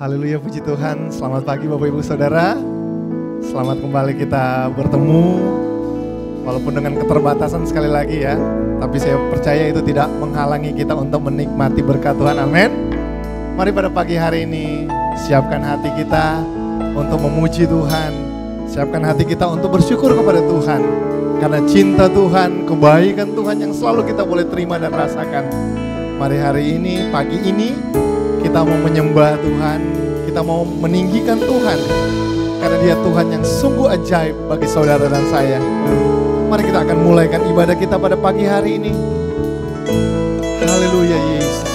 Haleluya, puji Tuhan. Selamat pagi Bapak Ibu Saudara. Selamat kembali kita bertemu, walaupun dengan keterbatasan sekali lagi ya. Tapi saya percaya itu tidak menghalangi kita untuk menikmati berkat Tuhan, amin. Mari pada pagi hari ini siapkan hati kita untuk memuji Tuhan. Siapkan hati kita untuk bersyukur kepada Tuhan. Karena cinta Tuhan, kebaikan Tuhan yang selalu kita boleh terima dan rasakan. Mari hari ini, pagi ini kita mau menyembah Tuhan, kita mau meninggikan Tuhan. Karena Dia Tuhan yang sungguh ajaib bagi saudara dan saya. Mari kita akan mulaikan ibadah kita pada pagi hari ini. Haleluya Yesus.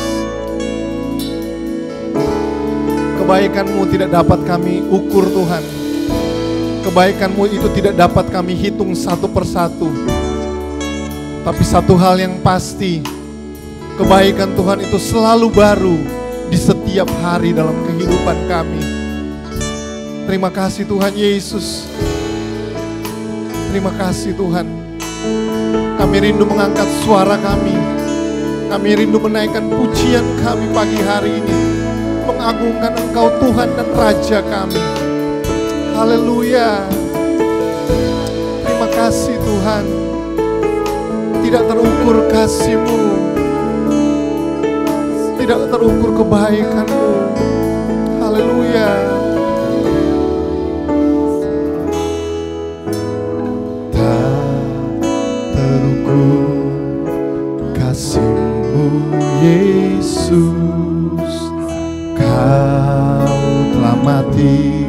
Kebaikan-Mu tidak dapat kami ukur Tuhan. Kebaikan-Mu itu tidak dapat kami hitung satu persatu. Tapi satu hal yang pasti, kebaikan Tuhan itu selalu baru di setiap hari dalam kehidupan kami. Terima kasih Tuhan Yesus. Terima kasih Tuhan. Kami rindu mengangkat suara kami. Kami rindu menaikkan pujian kami pagi hari ini. Mengagungkan Engkau Tuhan dan Raja kami. Haleluya. Terima kasih Tuhan. Tidak terukur kasih-Mu, tidak terukur kebaikan-Mu. Haleluya. Tak terukur kasih-Mu Yesus. Kau telah mati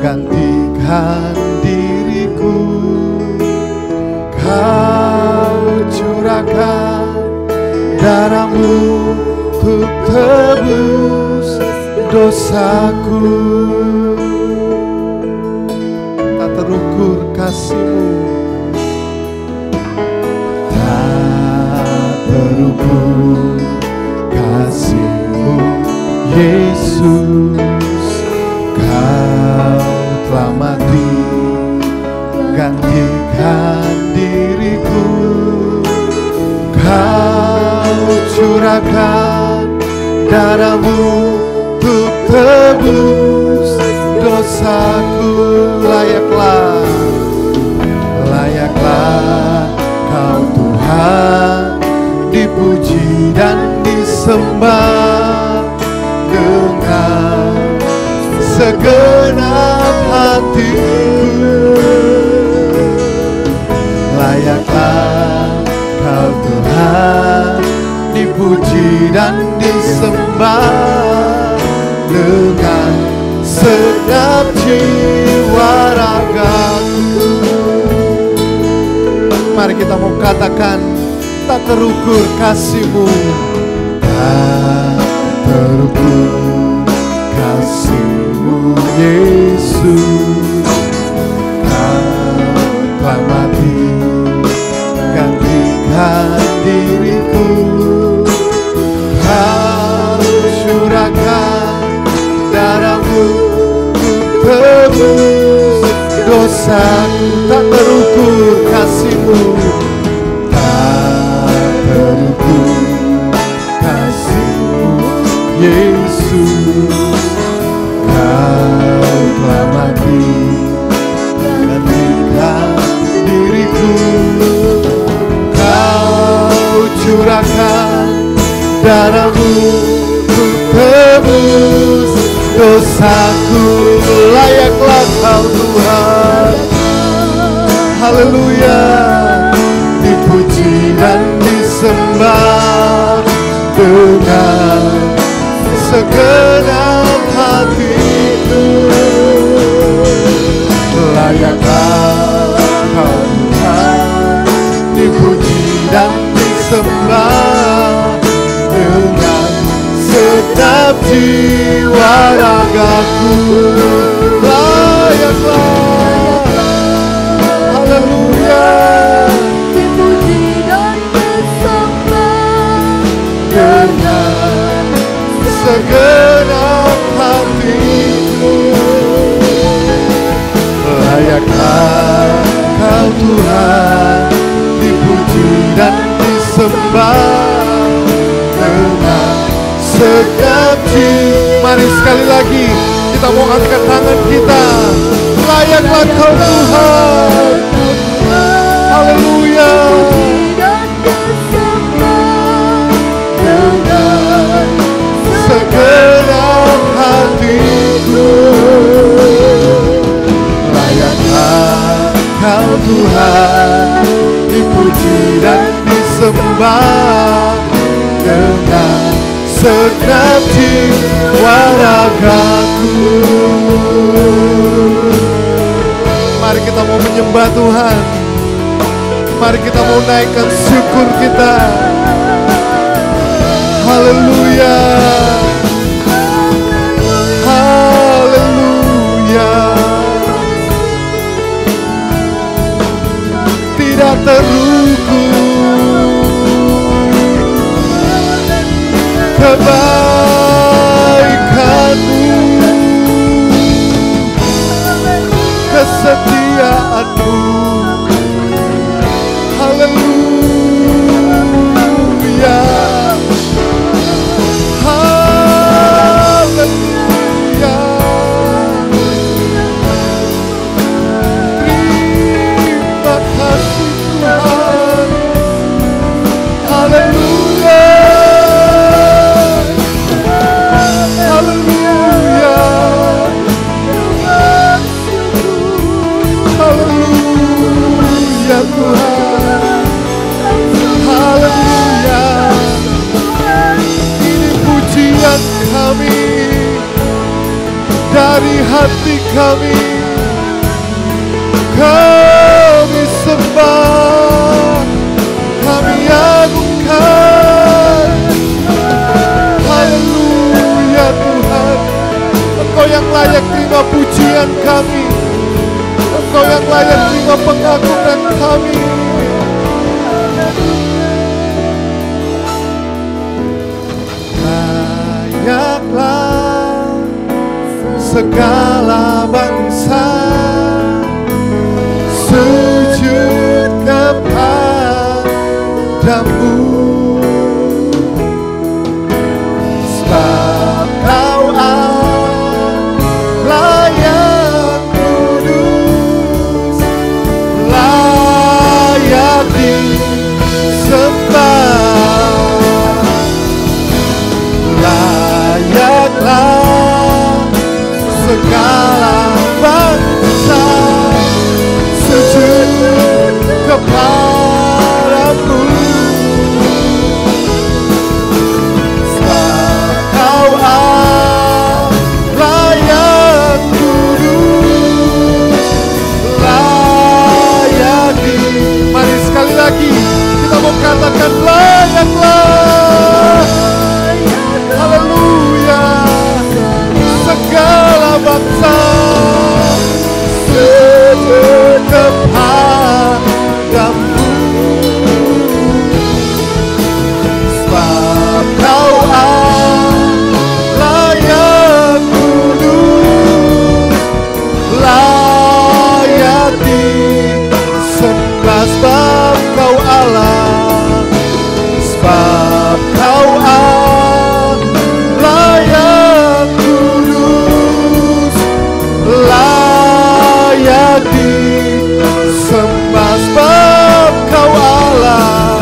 gantikan diriku. Kau curahkan darah-Mu untuk tebus dosaku. Tak terukur kasih-Mu, tak terukur kasih-Mu Yesus. Kau telah mati gantikan diriku. Kau curahkan darah-Mu untuk tebus dosaku. Layaklah, layaklah Kau Tuhan dipuji dan disembah dengan segenap hatiku. Layaklah Kau Tuhan dipuji dan disembah dengan segenap jiwa ragaku. Mari kita mau katakan, tak terukur kasih-Mu, tak terukur kasih-Mu Yesus. Kau telah mati gantikan diriku. Kau curahkan darah-Mu untuk tebus dosaku. Tak terukur kasih-Mu, tak terukur kasih-Mu Yesus. Kau telah mati gantikan diriku. Curahkan darah-Mu untuk tebus dosaku. Layaklah Kau Tuhan, haleluya, dipuji dan disembah dengan segenap hatiku. Layaklah Kau Tuhan dipuji dan disembah dengan segenap jiwa ragaku. Layaklah, haleluya, dipuji dan disembah segenap hatiku. Layaklah Kau Tuhan, dipuji dan disembah dengan segenap jiwa. Mari sekali lagi kita mau angkat tangan kita. Layaklah Kau Tuhan. Haleluya. Dengan segenap hatiku. Layaklah Kau Tuhan, dipuji dan disembah dengan segenap jiwa ragaku. Mari kita mau menyembah Tuhan. Mari kita mau naikkan syukur kita. Haleluya. Haleluya. Tidak terukur kebaikan-Mu, kesetiaan-Mu. Haleluya. Haleluya. Terima kasih Tuhan. Haleluya. Haleluya. Haleluya Tuhan. Haleluya. Ini pujian kami dari hati kami. Kami sembah, kami agungkan. Haleluya Tuhan. Engkau yang layak terima pujian kami. Engkau yang layak terima pengakuan kami. Layaklah segala bangsa sujud kepadamu, sebab Kau Allah yang kudus, layak disembah. Layaklah segala bangsa sujud kepadamu, sebab Kau Allah yang kudus, layak di. Mari sekali lagi kita mau katakan layaklah. Haleluya. Segala bangsa sujud kepadamu, sebab Kau Allah yang kudus, layak disembah. Sebab Kau Allah, sebab Kau Allah yang kudus, layak disembah. Sebab Kau Allah,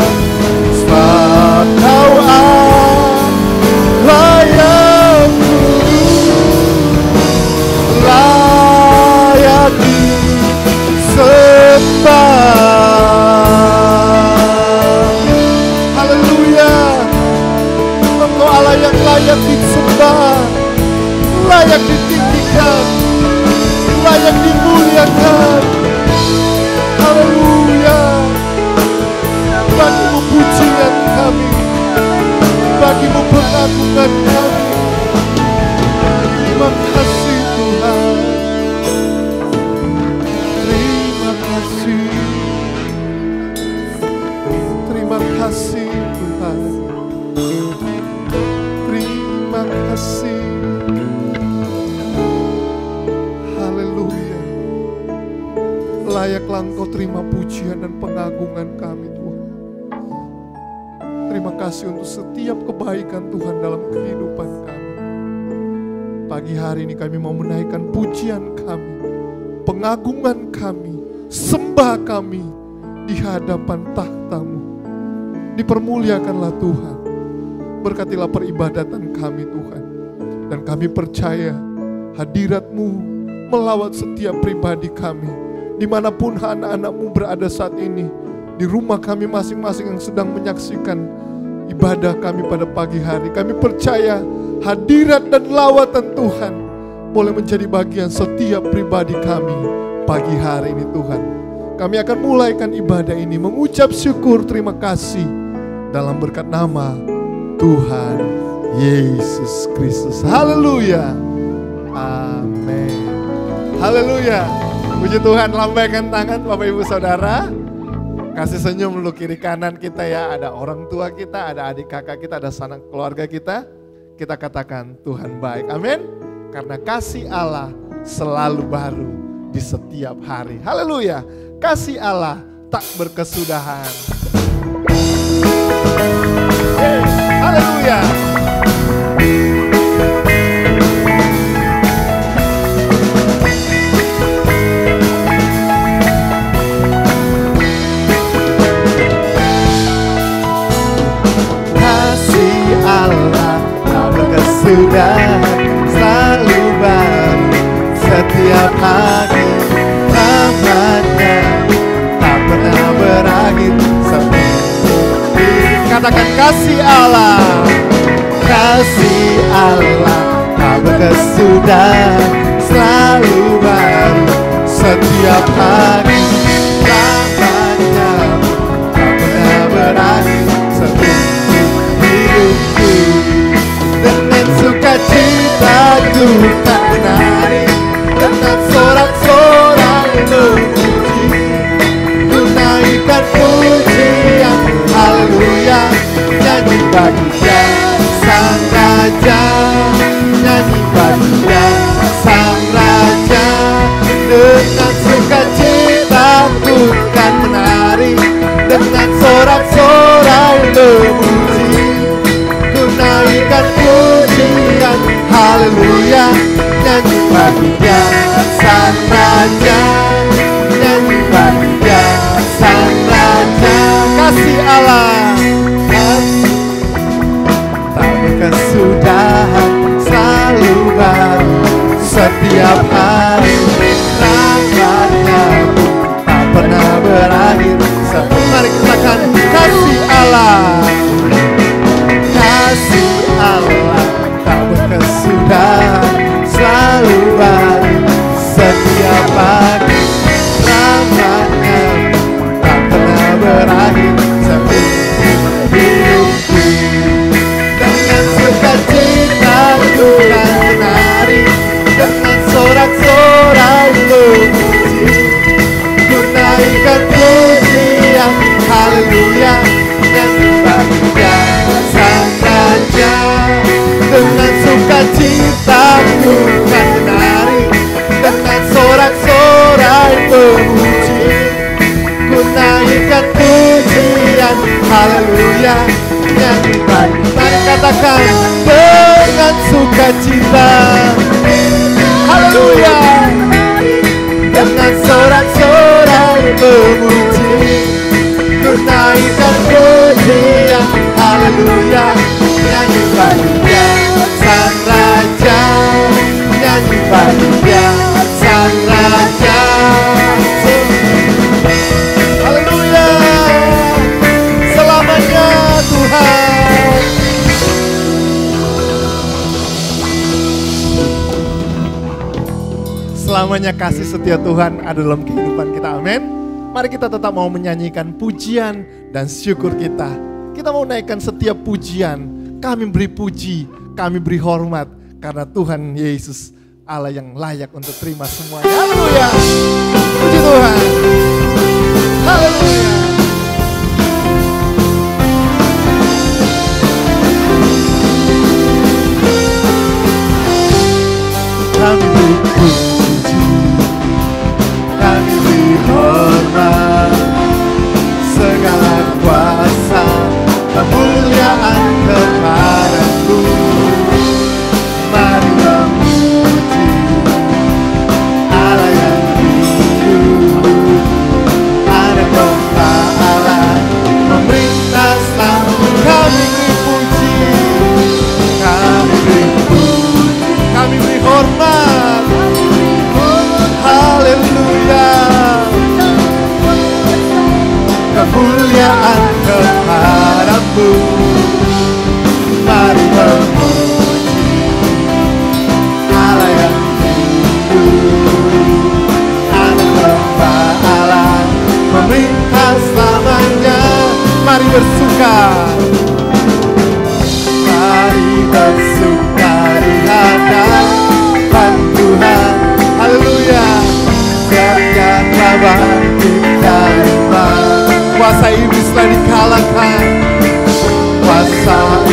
sebab Kau Allah yang kudus, layak disembah. Haleluya. Engkau Allah yang layak disembah, layak ditinggikan, layak dimuliakan. Haleluya. Bagimu pujian kami, bagimu pengagungan kami. Terima kasih Tuhan. Terima kasih. Terima kasih Tuhan. Terima kasih. pengagungan kami Tuhan. Terima kasih untuk setiap kebaikan Tuhan dalam kehidupan kami. Pagi hari ini kami mau menaikkan pujian kami, pengagungan kami, sembah kami di hadapan tahta-Mu. Dipermuliakanlah Tuhan. Berkatilah peribadatan kami Tuhan. Dan kami percaya hadirat-Mu melawat setiap pribadi kami. Dimanapun anak-anak-Mu berada saat ini. Di rumah kami masing-masing yang sedang menyaksikan ibadah kami pada pagi hari. Kami percaya hadirat dan lawatan Tuhan boleh menjadi bagian setiap pribadi kami pagi hari ini Tuhan. Kami akan mulaikan ibadah ini mengucap syukur terima kasih dalam berkat nama Tuhan Yesus Kristus. Haleluya. Amin. Haleluya. Puji Tuhan, lambaikan tangan Bapak Ibu Saudara. Kasih senyum dulu kiri kanan kita ya. Ada orang tua kita, ada adik kakak kita, ada sanak keluarga kita. Kita katakan Tuhan baik. Amin. Karena kasih Allah selalu baru di setiap hari. Haleluya. Kasih Allah tak berkesudahan. Haleluya. Kasih Allah tak berkesudahan, selalu baru setiap hari. Rahmat-Nya tak pernah berakhir. Katakan kasih Allah. Kasih Allah tak berkesudahan, selalu baru setiap hari. Rahmat-Nya tak pernah berakhir seumur hidupku. Dengan sukacita ku tak menari, dengan sorak-sorai memuji, ku naikkan pujian. Haleluya. Nyanyi bagi Dia Sang Raja, nyanyi bagi Dia Sang Raja. Dengan sukacita ku kan menari, dengan sorak-sorai memuji, ku naikkan pujian. Haleluya. Nyanyi bagi Dia Sang Raja, nyanyi bagi Dia Sang Raja. Kasih Allah tak berkesudahan, selalu baru setiap hari. Rahmat-Nya tak pernah berakhir. Mari katakan kasih Allah. Kasih Allah tak berkesudahan, selalu baru setiap pagi. Rahmat-Nya tak pernah berakhir sampai hidupku. Dengan sukacita ku kan menari, dengan sorak-sorai memuji, ku naikkan pujian. Haleluya. Nyanyi bagi Dia Sang Raja. Dengan sukacita ku kan menari, dengan sorak-sorai memuji, ku naikkan pujian. Haleluya. Nyanyi bagi Dia. Mari katakan dengan sukacita. Haleluya. Dengan sorak-sorai memuji, ku naikkan pujian. Haleluya. Nyanyi bagi Dia Sang Raja, nyanyi bagi Dia Sang Raja. Haleluya. Selamanya Tuhan. Selamanya kasih setia Tuhan ada dalam kehidupan kita. Amin. Mari kita tetap mau menyanyikan pujian dan syukur kita. Kita mau naikkan setiap pujian. Kami beri puji, kami beri hormat karena Tuhan Yesus Allah yang layak untuk terima semuanya. Haleluya. Puji Tuhan. Haleluya. Kami beri puji, kami beri hormat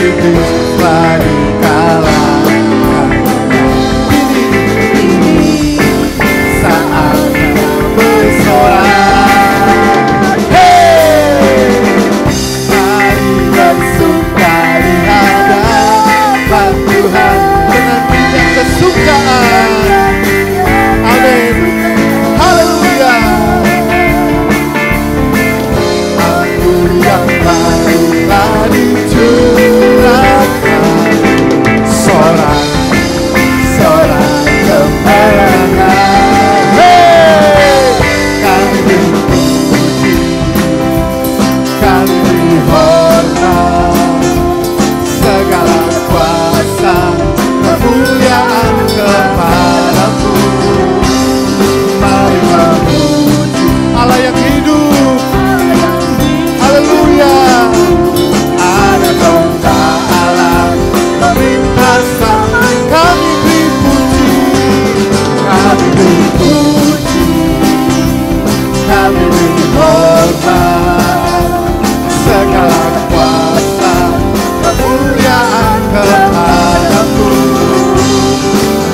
iblis telah dikalahkan. Ini saatnya bersorak. Hey, mari bersuka di hadapan Tuhan dengan punya kesukaan. Amin. Haleluya. Anggur yang baru telah dicurahkan, sorak-sorak kemenangan. Hey, kami puji, kami hormat, segala kuasa kemuliaan kepadamu. Mari memuji Allah yang hidup. Haleluya. Ada domba Allah meminta sama kami beri puji, kami beri puji, kami beri hormat, segala kuasa kemuliaan kepadamu.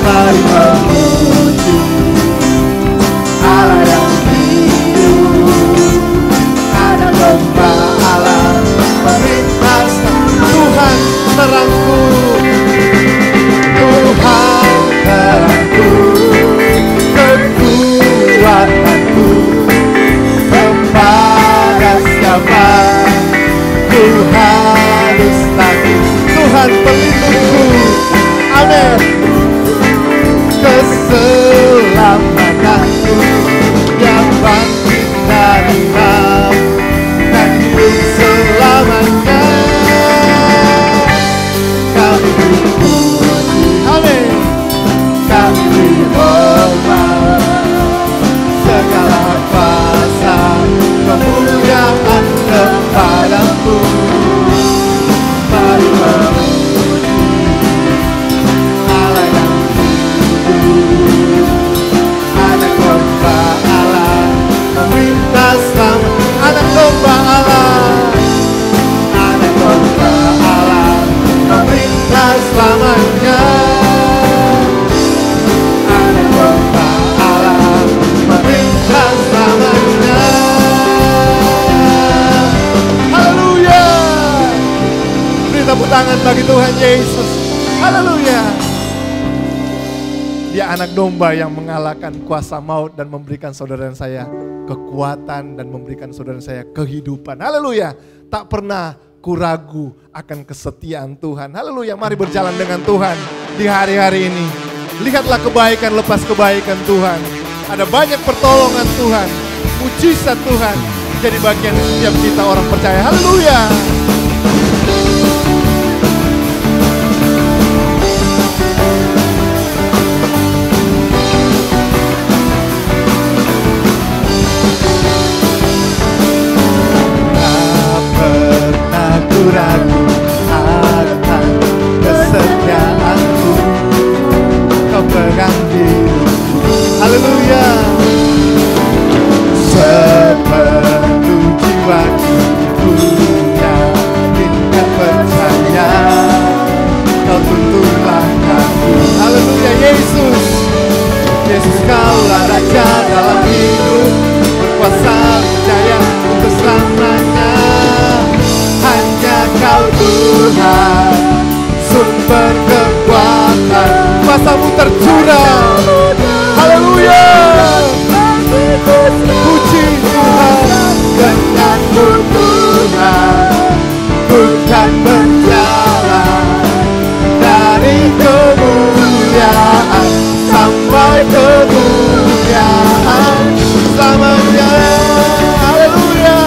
Mari memuji Allah yang hidup. Ada domba Allah meminta Tuhan terangku, Tuhan terangku, kekuatanku, kepada siapa ku harus takut. Tuhan pelindungku, amin. Keselamatanku yang bangkit dari maut dan hidup selamanya. Kami berpuji, amin. Kami beri hormat, segala kuasa kemuliaan kepadamu. Mari memuji Allah yang hidup. Anak domba Allah meminta selamat. Anak domba Allah, anak domba Allah meminta selamanya. Anak domba Allah meminta selamanya. Haleluya. Beri tepuk tangan bagi Tuhan Yesus. Haleluya. Dia anak domba yang mengalahkan kuasa maut dan memberikan saudara saya kekuatan dan memberikan saudara saya kehidupan. Haleluya. Tak pernah kuragu akan kesetiaan Tuhan. Haleluya. Mari berjalan dengan Tuhan di hari-hari ini. Lihatlah kebaikan lepas kebaikan Tuhan. Ada banyak pertolongan Tuhan, mujizat Tuhan jadi bagian setiap kita orang percaya. Haleluya. Ragu akan kesetiaanku, kau pegang diriku. Haleluya. Sepenuh jiwaku punya tingkat percaya, kau tuntun langkahku. Haleluya. Yesus, Yesus kaulah Raja dalam hidup, berkuasa percaya untuk selamanya. Hanya Kau Tuhan, sumber kekuatan, kuasa-Mu tercurah. Haleluya. Puji Tuhan, denganmu Tuhan, bukan berjalan dari kemuliaan sampai kemuliaan selamanya. Haleluya.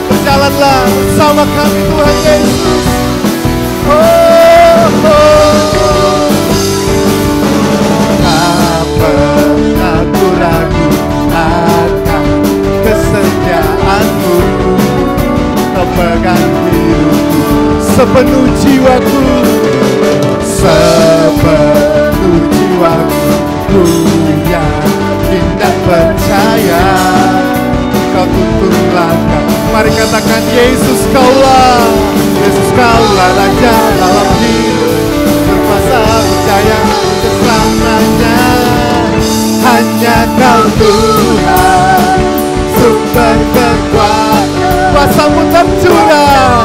Berjalanlah bersama kami Tuhan Yesus. Tak pernah ku ragu akan kesetiaan-Mu, Kau pegang hidupku, sepenuh jiwaku, sepenuh jiwaku, ku yakin dan percaya, Kau tuntun langkah. Mari katakan, Yesus Kaulah Engkau Tuhan, sumber kekuatan, kuasa-Mu tercurah.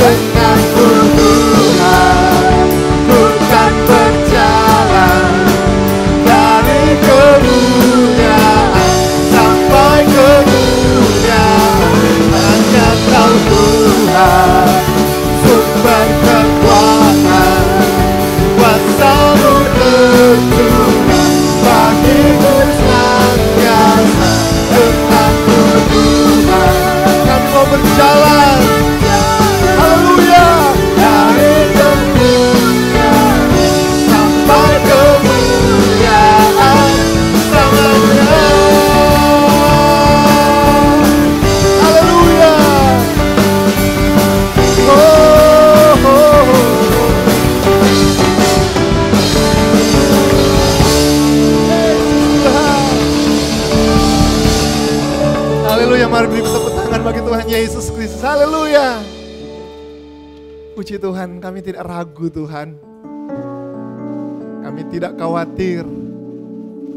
Denganmu Tuhan, ku kan berjalan dari kemuliaan sampai kemuliaan. Hanya Kau Tuhan, sumber kekuatan, kuasa-Mu tercurah bagiku senantiasa. Denganmu Tuhan, kami mau berjalan, haleluya, dari kemuliaan sampai kemuliaan selamanya. Haleluya. Haleluya, mari beri tepuk tangan bagi Tuhan Yesus Kristus. Haleluya. Puji Tuhan, kami tidak ragu Tuhan. Kami tidak khawatir,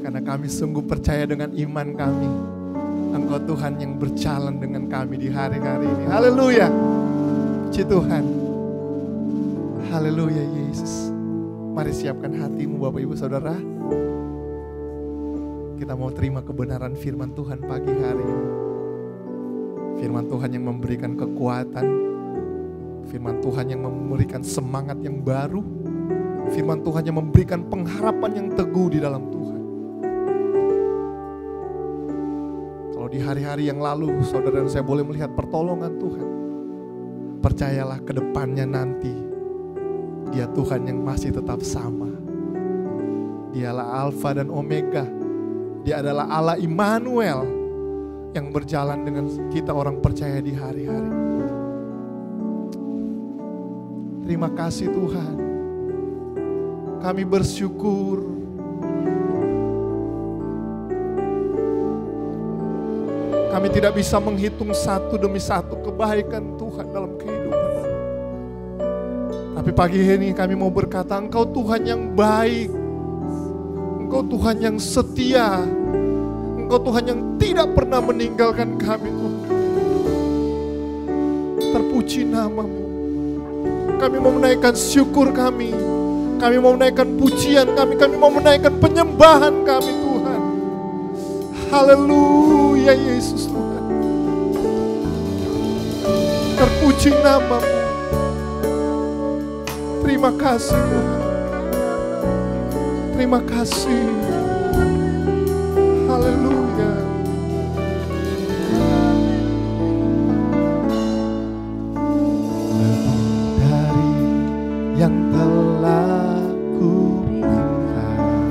karena kami sungguh percaya dengan iman kami. Engkau Tuhan yang berjalan dengan kami di hari-hari ini. Haleluya. Puji Tuhan. Haleluya Yesus. Mari siapkan hatimu Bapak Ibu Saudara. Kita mau terima kebenaran firman Tuhan pagi hari ini. Firman Tuhan yang memberikan kekuatan, firman Tuhan yang memberikan semangat yang baru, firman Tuhan yang memberikan pengharapan yang teguh di dalam Tuhan. Kalau di hari-hari yang lalu saudara dan saya boleh melihat pertolongan Tuhan, percayalah ke depannya nanti Dia Tuhan yang masih tetap sama. Dialah Alfa dan Omega. Dia adalah Allah Immanuel yang berjalan dengan kita orang percaya di hari-hari. Terima kasih Tuhan. Kami bersyukur. Kami tidak bisa menghitung satu demi satu kebaikan Tuhan dalam kehidupan. Tapi pagi ini kami mau berkata, Engkau Tuhan yang baik. Engkau Tuhan yang setia. Engkau Tuhan yang tidak pernah meninggalkan kami Tuhan. Terpuji nama-Mu. Kami mau menaikkan syukur kami. Kami mau menaikkan pujian kami. Kami mau menaikkan penyembahan kami Tuhan. Haleluya Yesus Tuhan. Terpuji nama-Mu. Terima kasih Tuhan. Terima kasih. Haleluya. Lebih dari yang telah kupikirkan,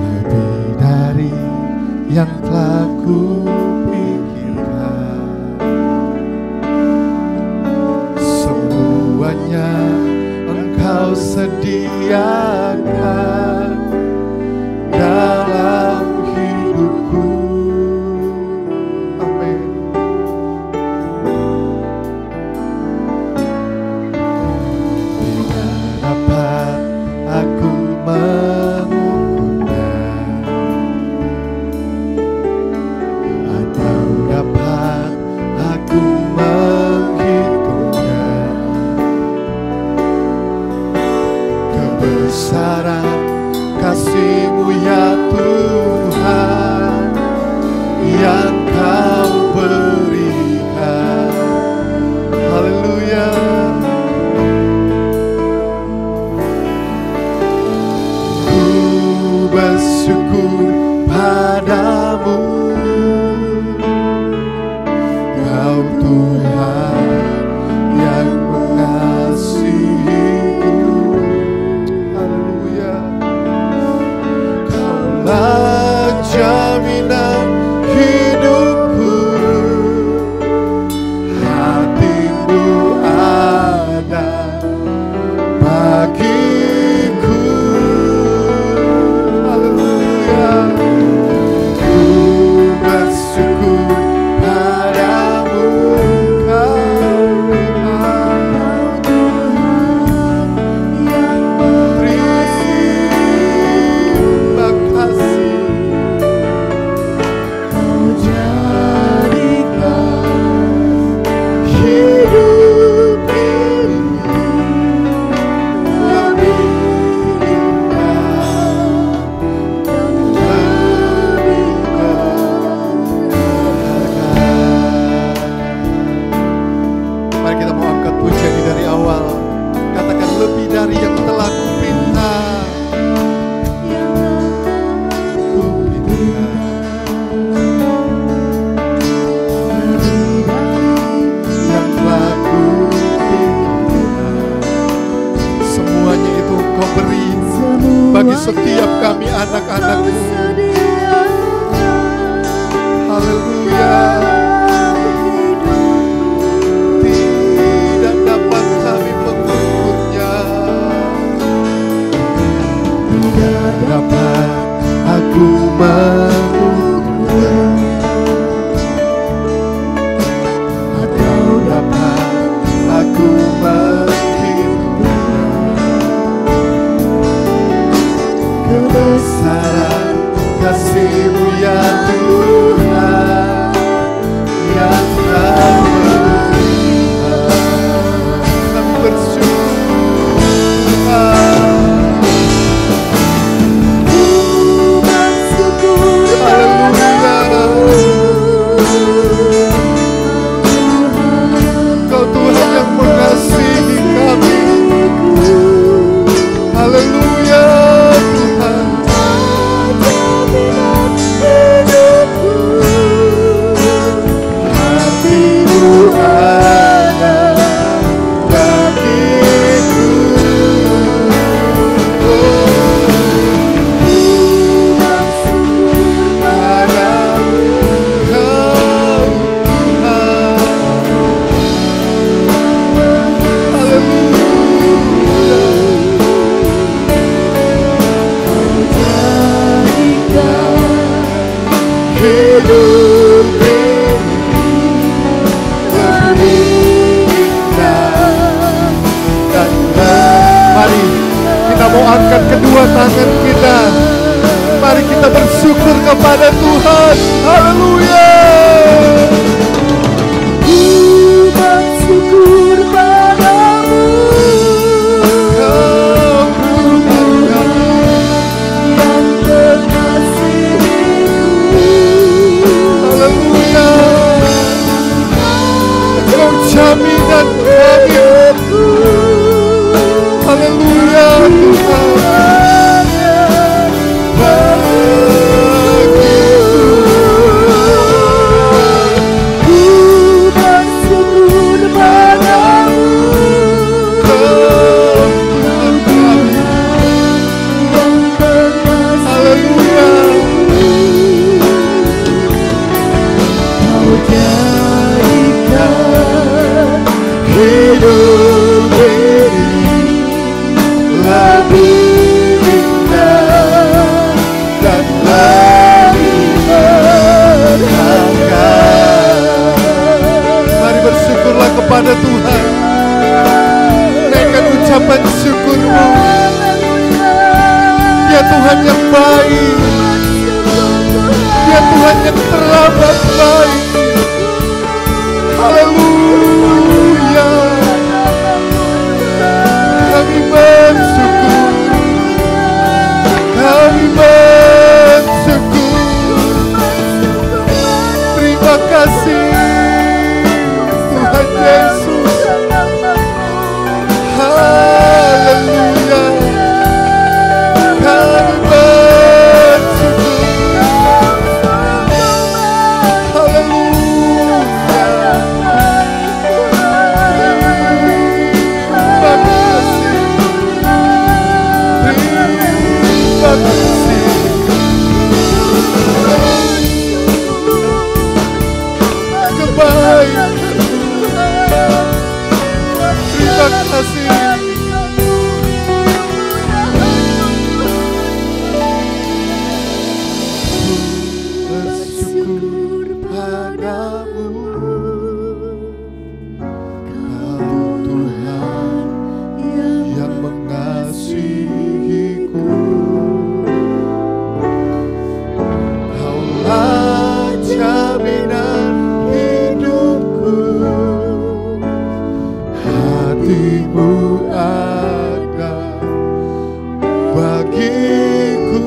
lebih dari yang telah kupikirkan, semuanya Engkau sediakan dalam hidupku. Amin. Tidak dapat aku mengukurnya, atau dapat aku menghitungnya. Kebesaran kasih-Mu ya Tuhan yang Kau berikan. Haleluya. Ku bersyukur padamu, Kau Tuhan yang mengasihiku. Haleluya. Kaulah jaminan hidupku, hati-Mu ada bagiku. Haleluya. Ku bersyukur padamu, Kau Tuhan hidup ini lebih indah dan mari kita mau angkat kedua tangan kita. Mari kita bersyukur kepada Tuhan. Haleluya. Ku bersyukur padamu, Kau Tuhan kami yang terkasihku. Haleluya. Kau jaminan kami. Haleluya Tuhan. Ku bersyukur padamu, Kau Tuhan kami. yang Haleluya. Kau jadikan Hidup ini lebih indah dan lebih berharga. Mari bersyukurlah kepada Tuhan. Naikkan ucapan syukurmu. Dia Tuhan yang baik. Dia Tuhan yang teramat baik. Haleluya. Kami bersyukur. Kami bersyukur. Terima kasih Tuhan Yesus. Haleluya. Kami bersyukur. Haleluya. Terima kasih. Terima kasih. Kebaikan. Terima kasih. Bersyukur padamu, Kau Tuhan yang mengasihiku. Kaulah jaminan hidupku. Hatimu ada bagiku.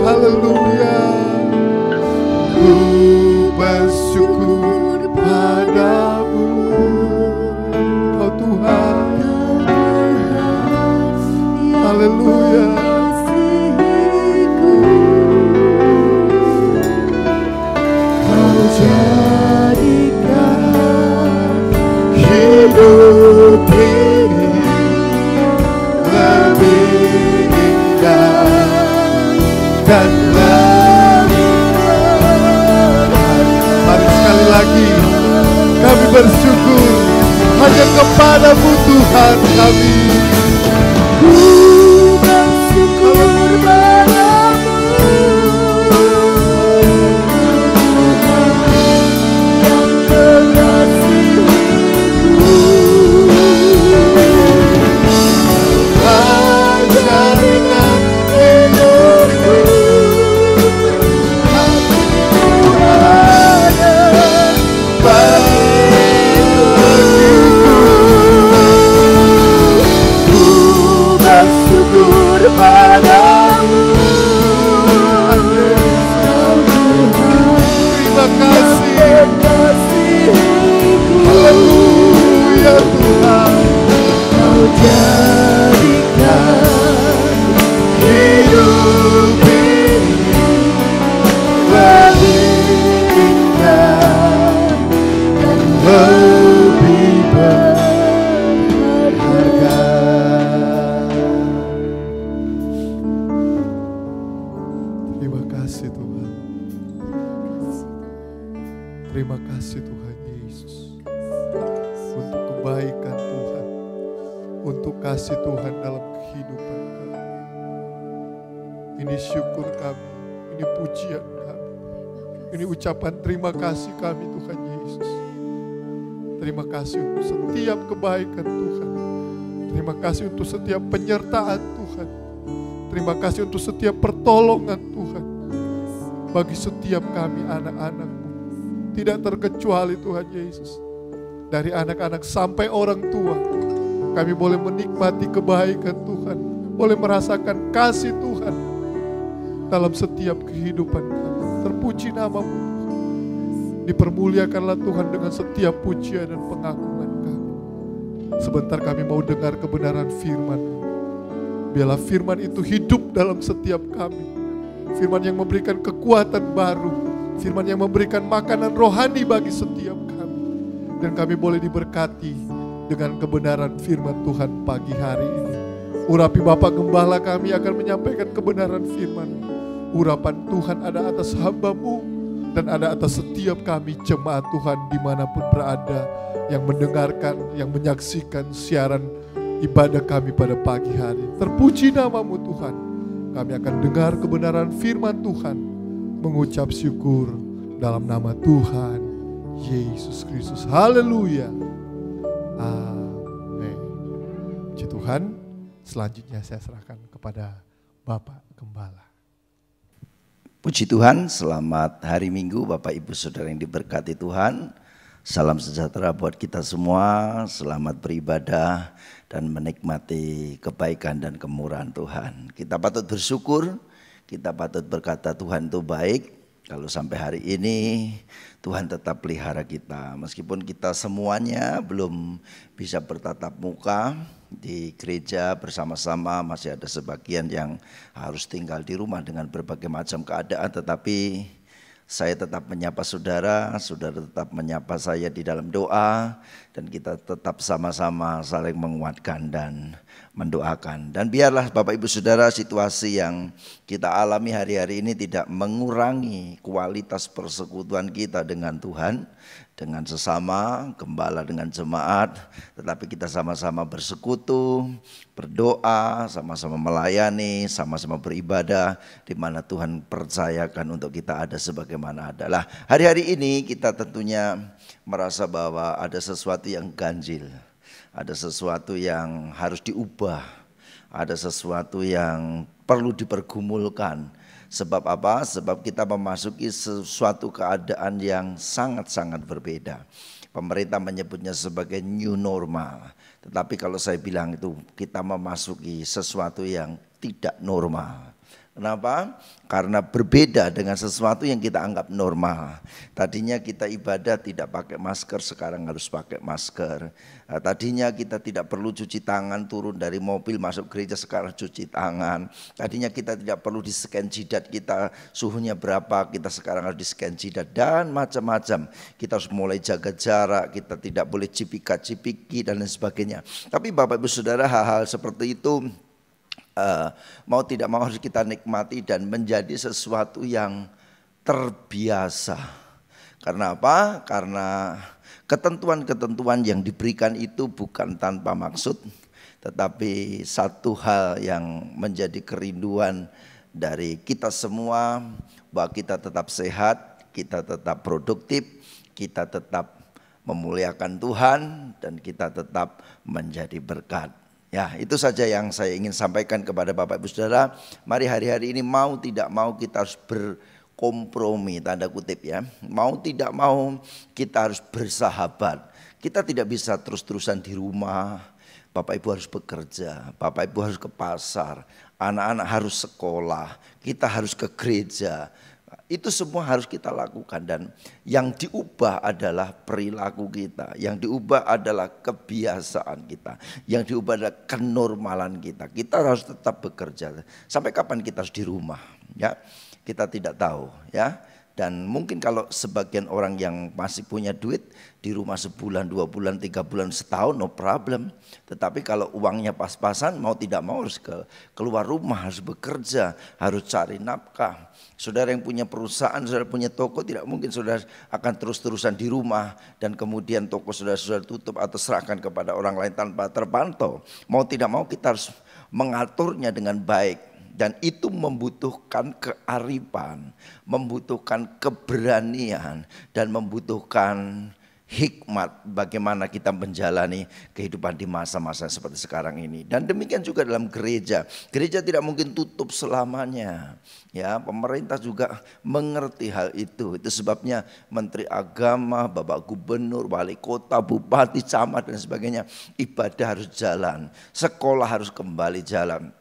Haleluya. Ku bersyukur padamu, Kau Tuhan. Haleluya. Kau jadikan hidup ini lebih indah dan lebih berharga. Mari sekali lagi kami bersyukur hanya kepadamu Tuhan kami. ku bersyukur padamu, yang terkasihku. Ajaran hidupku. Hatimu ada bagiku. Ku bersyukur padamu. Terima kasih. Haleluya Tuhan. Kau jadikan Hidup ini lebih indah dan lebih berharga. Terima kasih Tuhan. Terima kasih Tuhan Yesus untuk kebaikan Tuhan, untuk kasih Tuhan dalam kehidupan kami. Ini syukur kami, ini pujian kami. Ini ucapan terima kasih kami Tuhan Yesus. Terima kasih untuk setiap kebaikan Tuhan. Terima kasih untuk setiap penyertaan Tuhan. Terima kasih untuk setiap pertolongan Tuhan. Bagi setiap kami anak-anak-Mu. Tidak terkecuali Tuhan Yesus. Dari anak-anak sampai orang tua. Kami boleh menikmati kebaikan Tuhan. Boleh merasakan kasih Tuhan. Dalam setiap kehidupan kami. Terpuji nama-Mu Tuhan. Dipermuliakanlah Tuhan dengan setiap pujian dan pengakuan kami. Sebentar kami mau dengar kebenaran firman-Mu. Biarlah firman itu hidup dalam setiap kami. Firman yang memberikan kekuatan baru. Firman yang memberikan makanan rohani bagi setiap kami. Dan kami boleh diberkati dengan kebenaran firman Tuhan pagi hari ini. Urapi Bapak Gembala kami akan menyampaikan kebenaran firman. Urapan Tuhan ada atas hamba-Mu dan ada atas setiap kami jemaat Tuhan dimanapun berada. Yang mendengarkan, yang menyaksikan siaran ibadah kami pada pagi hari. Terpuji nama-Mu Tuhan. Kami akan dengar kebenaran firman Tuhan. Mengucap syukur dalam nama Tuhan Yesus Kristus. Haleluya. Amin. Puji Tuhan. Selanjutnya saya serahkan kepada Bapak Gembala. Puji Tuhan, selamat hari Minggu Bapak Ibu Saudara yang diberkati Tuhan. Salam sejahtera buat kita semua, selamat beribadah dan menikmati kebaikan dan kemurahan Tuhan. Kita patut bersyukur, kita patut berkata Tuhan itu baik. Kalau sampai hari ini Tuhan tetap pelihara kita. Meskipun kita semuanya belum bisa bertatap muka di gereja bersama-sama, masih ada sebagian yang harus tinggal di rumah dengan berbagai macam keadaan. Tetapi saya tetap menyapa saudara, saudara tetap menyapa saya di dalam doa. Dan kita tetap sama-sama saling menguatkan dan mendoakan. Dan biarlah Bapak Ibu Saudara situasi yang kita alami hari-hari ini tidak mengurangi kualitas persekutuan kita dengan Tuhan, dengan sesama, gembala dengan jemaat, tetapi kita sama-sama bersekutu, berdoa, sama-sama melayani, sama-sama beribadah, di mana Tuhan percayakan untuk kita ada sebagaimana adalah. Hari-hari ini kita tentunya merasa bahwa ada sesuatu yang ganjil. Ada sesuatu yang harus diubah, ada sesuatu yang perlu dipergumulkan. Sebab apa? Sebab kita memasuki sesuatu keadaan yang sangat-sangat berbeda. Pemerintah menyebutnya sebagai new normal. Tetapi kalau saya bilang itu kita memasuki sesuatu yang tidak normal. Kenapa? Karena berbeda dengan sesuatu yang kita anggap normal. Tadinya kita ibadah tidak pakai masker, sekarang harus pakai masker. Tadinya kita tidak perlu cuci tangan, turun dari mobil masuk gereja, sekarang cuci tangan. Tadinya kita tidak perlu di-scan jidat kita, suhunya berapa, kita sekarang harus di-scan jidat. Dan macam-macam. Kita harus mulai jaga jarak, kita tidak boleh cipika-cipiki dan lain sebagainya. Tapi Bapak Ibu Saudara, hal-hal seperti itu mau tidak mau harus kita nikmati dan menjadi sesuatu yang terbiasa. Karena apa? Karena ketentuan-ketentuan yang diberikan itu bukan tanpa maksud, tetapi satu hal yang menjadi kerinduan dari kita semua, bahwa kita tetap sehat, kita tetap produktif, kita tetap memuliakan Tuhan, dan kita tetap menjadi berkat. Ya, itu saja yang saya ingin sampaikan kepada Bapak Ibu Saudara. Mari hari-hari ini mau tidak mau kita harus berkompromi, tanda kutip ya. Mau tidak mau kita harus bersahabat. Kita tidak bisa terus-terusan di rumah. Bapak Ibu harus bekerja, Bapak Ibu harus ke pasar, anak-anak harus sekolah, kita harus ke gereja. Itu semua harus kita lakukan, dan yang diubah adalah perilaku kita, yang diubah adalah kebiasaan kita, yang diubah adalah kenormalan kita. Kita harus tetap bekerja. Sampai kapan kita harus di rumah? Ya, kita tidak tahu ya. Dan mungkin kalau sebagian orang yang masih punya duit di rumah sebulan, 2 bulan, 3 bulan, setahun, no problem. Tetapi kalau uangnya pas-pasan, mau tidak mau harus keluar rumah, harus bekerja, harus cari nafkah. Saudara yang punya perusahaan, saudara punya toko, tidak mungkin saudara akan terus-terusan di rumah dan kemudian toko saudara tutup atau serahkan kepada orang lain tanpa terpantau. Mau tidak mau kita harus mengaturnya dengan baik. Dan itu membutuhkan kearifan, membutuhkan keberanian, dan membutuhkan hikmat bagaimana kita menjalani kehidupan di masa-masa seperti sekarang ini. Dan demikian juga dalam gereja. Gereja tidak mungkin tutup selamanya. Ya, pemerintah juga mengerti hal itu. Itu sebabnya Menteri Agama, Bapak Gubernur, Wali Kota, Bupati, Camat dan sebagainya, ibadah harus jalan, sekolah harus kembali jalan.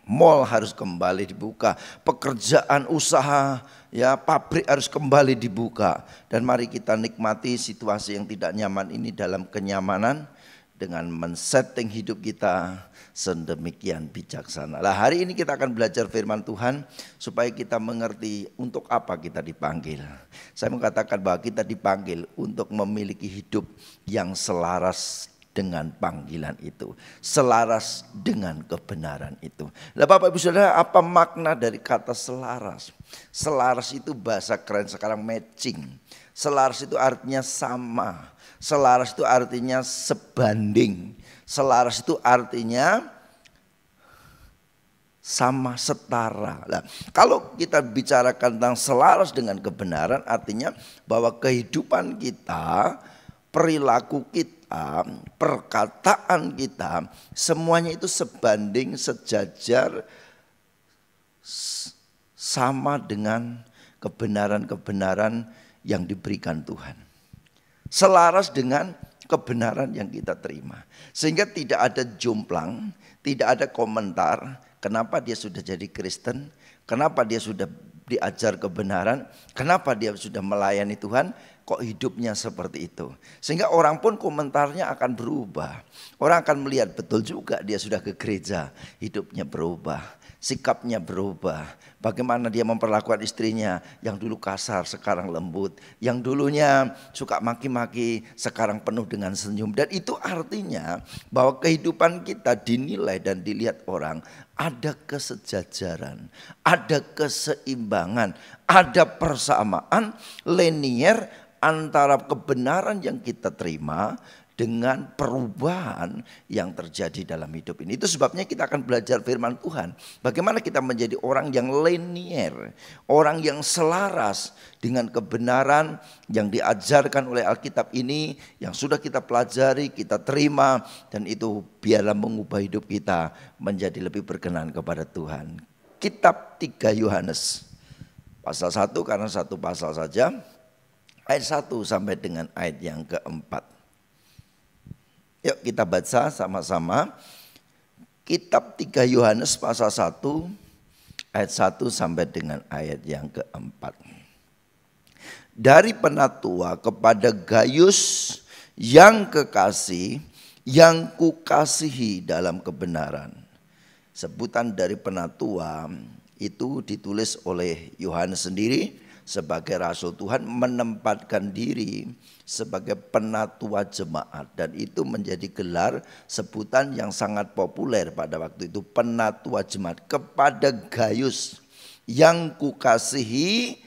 Mall harus kembali dibuka, pekerjaan usaha, ya pabrik harus kembali dibuka. Dan mari kita nikmati situasi yang tidak nyaman ini dalam kenyamanan dengan men-setting hidup kita sedemikian bijaksana. Lah hari ini kita akan belajar firman Tuhan supaya kita mengerti untuk apa kita dipanggil. Saya mengatakan bahwa kita dipanggil untuk memiliki hidup yang selaras dengan panggilan itu, selaras dengan kebenaran itu. Nah, Bapak Ibu Saudara, apa makna dari kata selaras? Selaras itu bahasa keren sekarang matching. Selaras itu artinya sama. Selaras itu artinya sebanding. Selaras itu artinya sama, setara. Nah, kalau kita bicarakan tentang selaras dengan kebenaran, artinya bahwa kehidupan kita, perilaku kita, perkataan kita, semuanya itu sebanding, sejajar, sama dengan kebenaran-kebenaran yang diberikan Tuhan. Selaras dengan kebenaran yang kita terima. Sehingga tidak ada jomplang, tidak ada komentar, kenapa dia sudah jadi Kristen, kenapa dia sudah diajar kebenaran, kenapa dia sudah melayani Tuhan, kok hidupnya seperti itu. Sehingga orang pun komentarnya akan berubah. Orang akan melihat betul juga dia sudah ke gereja, hidupnya berubah, sikapnya berubah. Bagaimana dia memperlakukan istrinya, yang dulu kasar sekarang lembut, yang dulunya suka maki-maki sekarang penuh dengan senyum. Dan itu artinya bahwa kehidupan kita dinilai dan dilihat orang, ada kesejajaran, ada keseimbangan, ada persamaan linear antara kebenaran yang kita terima dengan perubahan yang terjadi dalam hidup ini. Itu sebabnya kita akan belajar firman Tuhan. Bagaimana kita menjadi orang yang linear, orang yang selaras dengan kebenaran yang diajarkan oleh Alkitab ini, yang sudah kita pelajari, kita terima, dan itu biarlah mengubah hidup kita menjadi lebih berkenan kepada Tuhan. Kitab 3 Yohanes pasal 1, karena satu pasal saja, ayat 1 sampai dengan ayat yang keempat. Yuk kita baca sama-sama. Kitab 3 Yohanes pasal 1 ayat 1 sampai dengan ayat yang keempat. Dari penatua kepada Gayus yang kekasih, yang kukasihi dalam kebenaran. Sebutan dari penatua itu ditulis oleh Yohanes sendiri sebagai rasul Tuhan, menempatkan diri sebagai penatua jemaat, dan itu menjadi gelar sebutan yang sangat populer pada waktu itu, penatua jemaat kepada Gayus yang kukasihi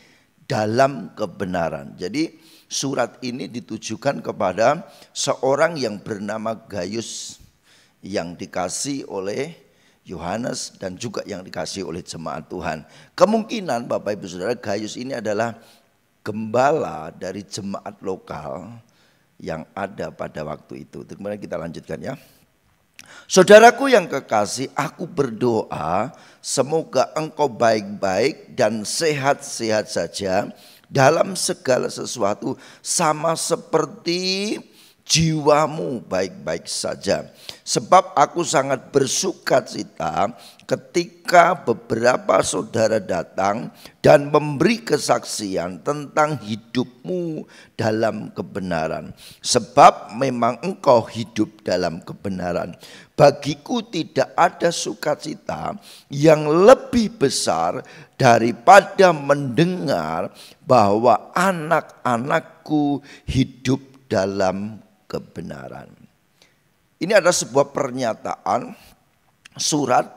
dalam kebenaran. Jadi surat ini ditujukan kepada seorang yang bernama Gayus yang dikasih oleh Yohanes dan juga yang dikasih oleh jemaat Tuhan. Kemungkinan Bapak Ibu Saudara, Gayus ini adalah gembala dari jemaat lokal yang ada pada waktu itu. Kemudian kita lanjutkan ya. Saudaraku yang kekasih, aku berdoa semoga engkau baik-baik dan sehat-sehat saja dalam segala sesuatu, sama seperti jiwamu baik-baik saja. Sebab aku sangat bersukacita ketika beberapa saudara datang dan memberi kesaksian tentang hidupmu dalam kebenaran. Sebab memang engkau hidup dalam kebenaran. Bagiku tidak ada sukacita yang lebih besar daripada mendengar bahwa anak-anakku hidup dalam kebenaran. Ini adalah sebuah pernyataan surat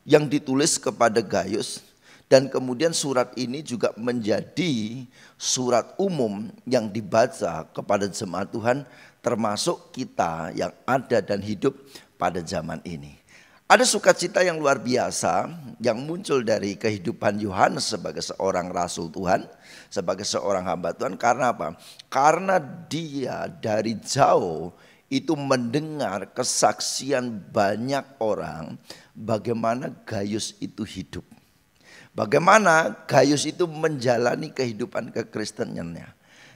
yang ditulis kepada Gayus, dan kemudian surat ini juga menjadi surat umum yang dibaca kepada jemaat Tuhan, termasuk kita yang ada dan hidup pada zaman ini. Ada sukacita yang luar biasa yang muncul dari kehidupan Yohanes sebagai seorang rasul Tuhan, sebagai seorang hamba Tuhan. Karena apa? Karena dia dari jauh itu mendengar kesaksian banyak orang bagaimana Gaius itu hidup. Bagaimana Gaius itu menjalani kehidupan kekristenannya.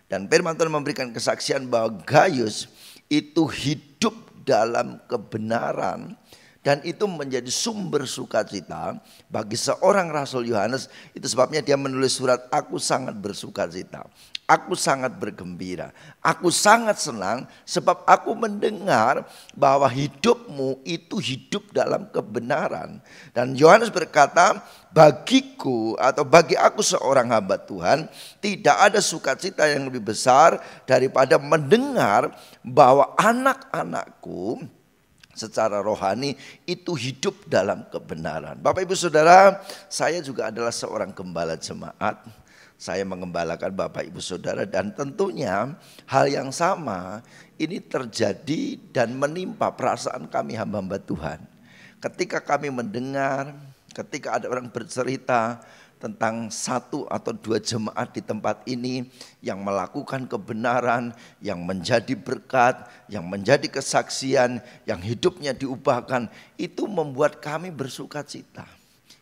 Dan firman Tuhan memberikan kesaksian bahwa Gaius itu hidup dalam kebenaran. Dan itu menjadi sumber sukacita bagi seorang Rasul Yohanes. Itu sebabnya dia menulis surat, aku sangat bersukacita. Aku sangat bergembira. Aku sangat senang sebab aku mendengar bahwa hidupmu itu hidup dalam kebenaran. Dan Yohanes berkata, bagiku atau bagi aku seorang hamba Tuhan, tidak ada sukacita yang lebih besar daripada mendengar bahwa anak-anakku secara rohani itu hidup dalam kebenaran. Bapak Ibu Saudara, saya juga adalah seorang gembala jemaat. Saya mengembalakan Bapak Ibu Saudara, dan tentunya hal yang sama ini terjadi dan menimpa perasaan kami hamba-hamba Tuhan. Ketika kami mendengar, ketika ada orang bercerita tentang 1 atau 2 jemaat di tempat ini yang melakukan kebenaran, yang menjadi berkat, yang menjadi kesaksian, yang hidupnya diubahkan, itu membuat kami bersukacita.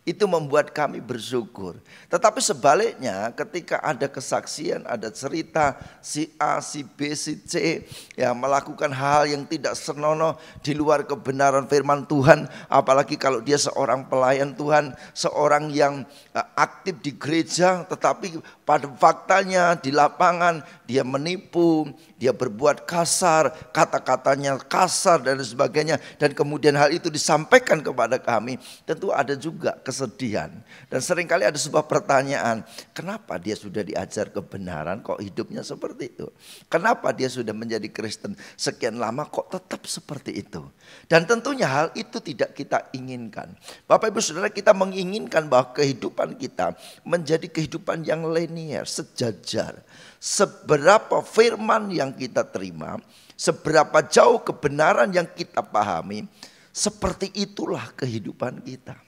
Itu membuat kami bersyukur. Tetapi sebaliknya ketika ada kesaksian, ada cerita si A, si B, si C yang melakukan hal yang tidak senonoh di luar kebenaran firman Tuhan. Apalagi kalau dia seorang pelayan Tuhan, seorang yang aktif di gereja, tetapi pada faktanya di lapangan dia menipu, dia berbuat kasar, kata-katanya kasar dan sebagainya. Dan kemudian hal itu disampaikan kepada kami, tentu ada juga kesedihan. Dan seringkali ada sebuah pertanyaan, kenapa dia sudah diajar kebenaran kok hidupnya seperti itu? Kenapa dia sudah menjadi Kristen sekian lama kok tetap seperti itu? Dan tentunya hal itu tidak kita inginkan. Bapak Ibu Saudara, kita menginginkan bahwa kehidupan kita menjadi kehidupan yang linear, sejajar. Seberapa firman yang kita terima, seberapa jauh kebenaran yang kita pahami, seperti itulah kehidupan kita.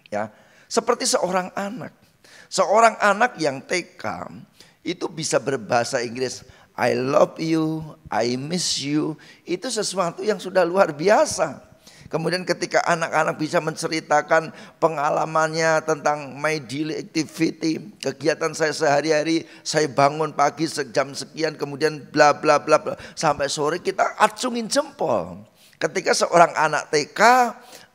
Ya, seperti seorang anak yang TK itu bisa berbahasa Inggris, I love you, I miss you, itu sesuatu yang sudah luar biasa. Kemudian ketika anak-anak bisa menceritakan pengalamannya tentang my daily activity, kegiatan saya sehari-hari, saya bangun pagi jam sekian, kemudian bla bla bla bla, sampai sore kita acungin jempol. Ketika seorang anak TK,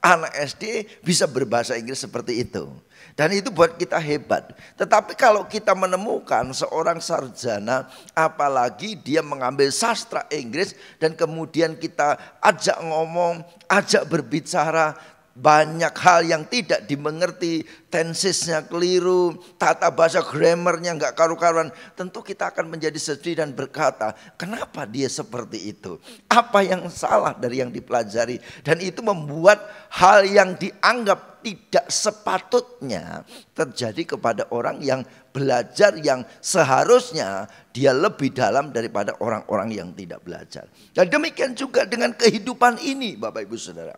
anak SD bisa berbahasa Inggris seperti itu. Dan itu buat kita hebat. Tetapi kalau kita menemukan seorang sarjana, apalagi dia mengambil sastra Inggris, dan kemudian kita ajak ngomong, ajak berbicara, banyak hal yang tidak dimengerti, tensesnya keliru, tata bahasa grammarnya enggak karu-karuan, tentu kita akan menjadi sedih dan berkata, kenapa dia seperti itu? Apa yang salah dari yang dipelajari? Dan itu membuat hal yang dianggap tidak sepatutnya terjadi kepada orang yang belajar, yang seharusnya dia lebih dalam daripada orang-orang yang tidak belajar. Dan demikian juga dengan kehidupan ini, Bapak Ibu Saudara.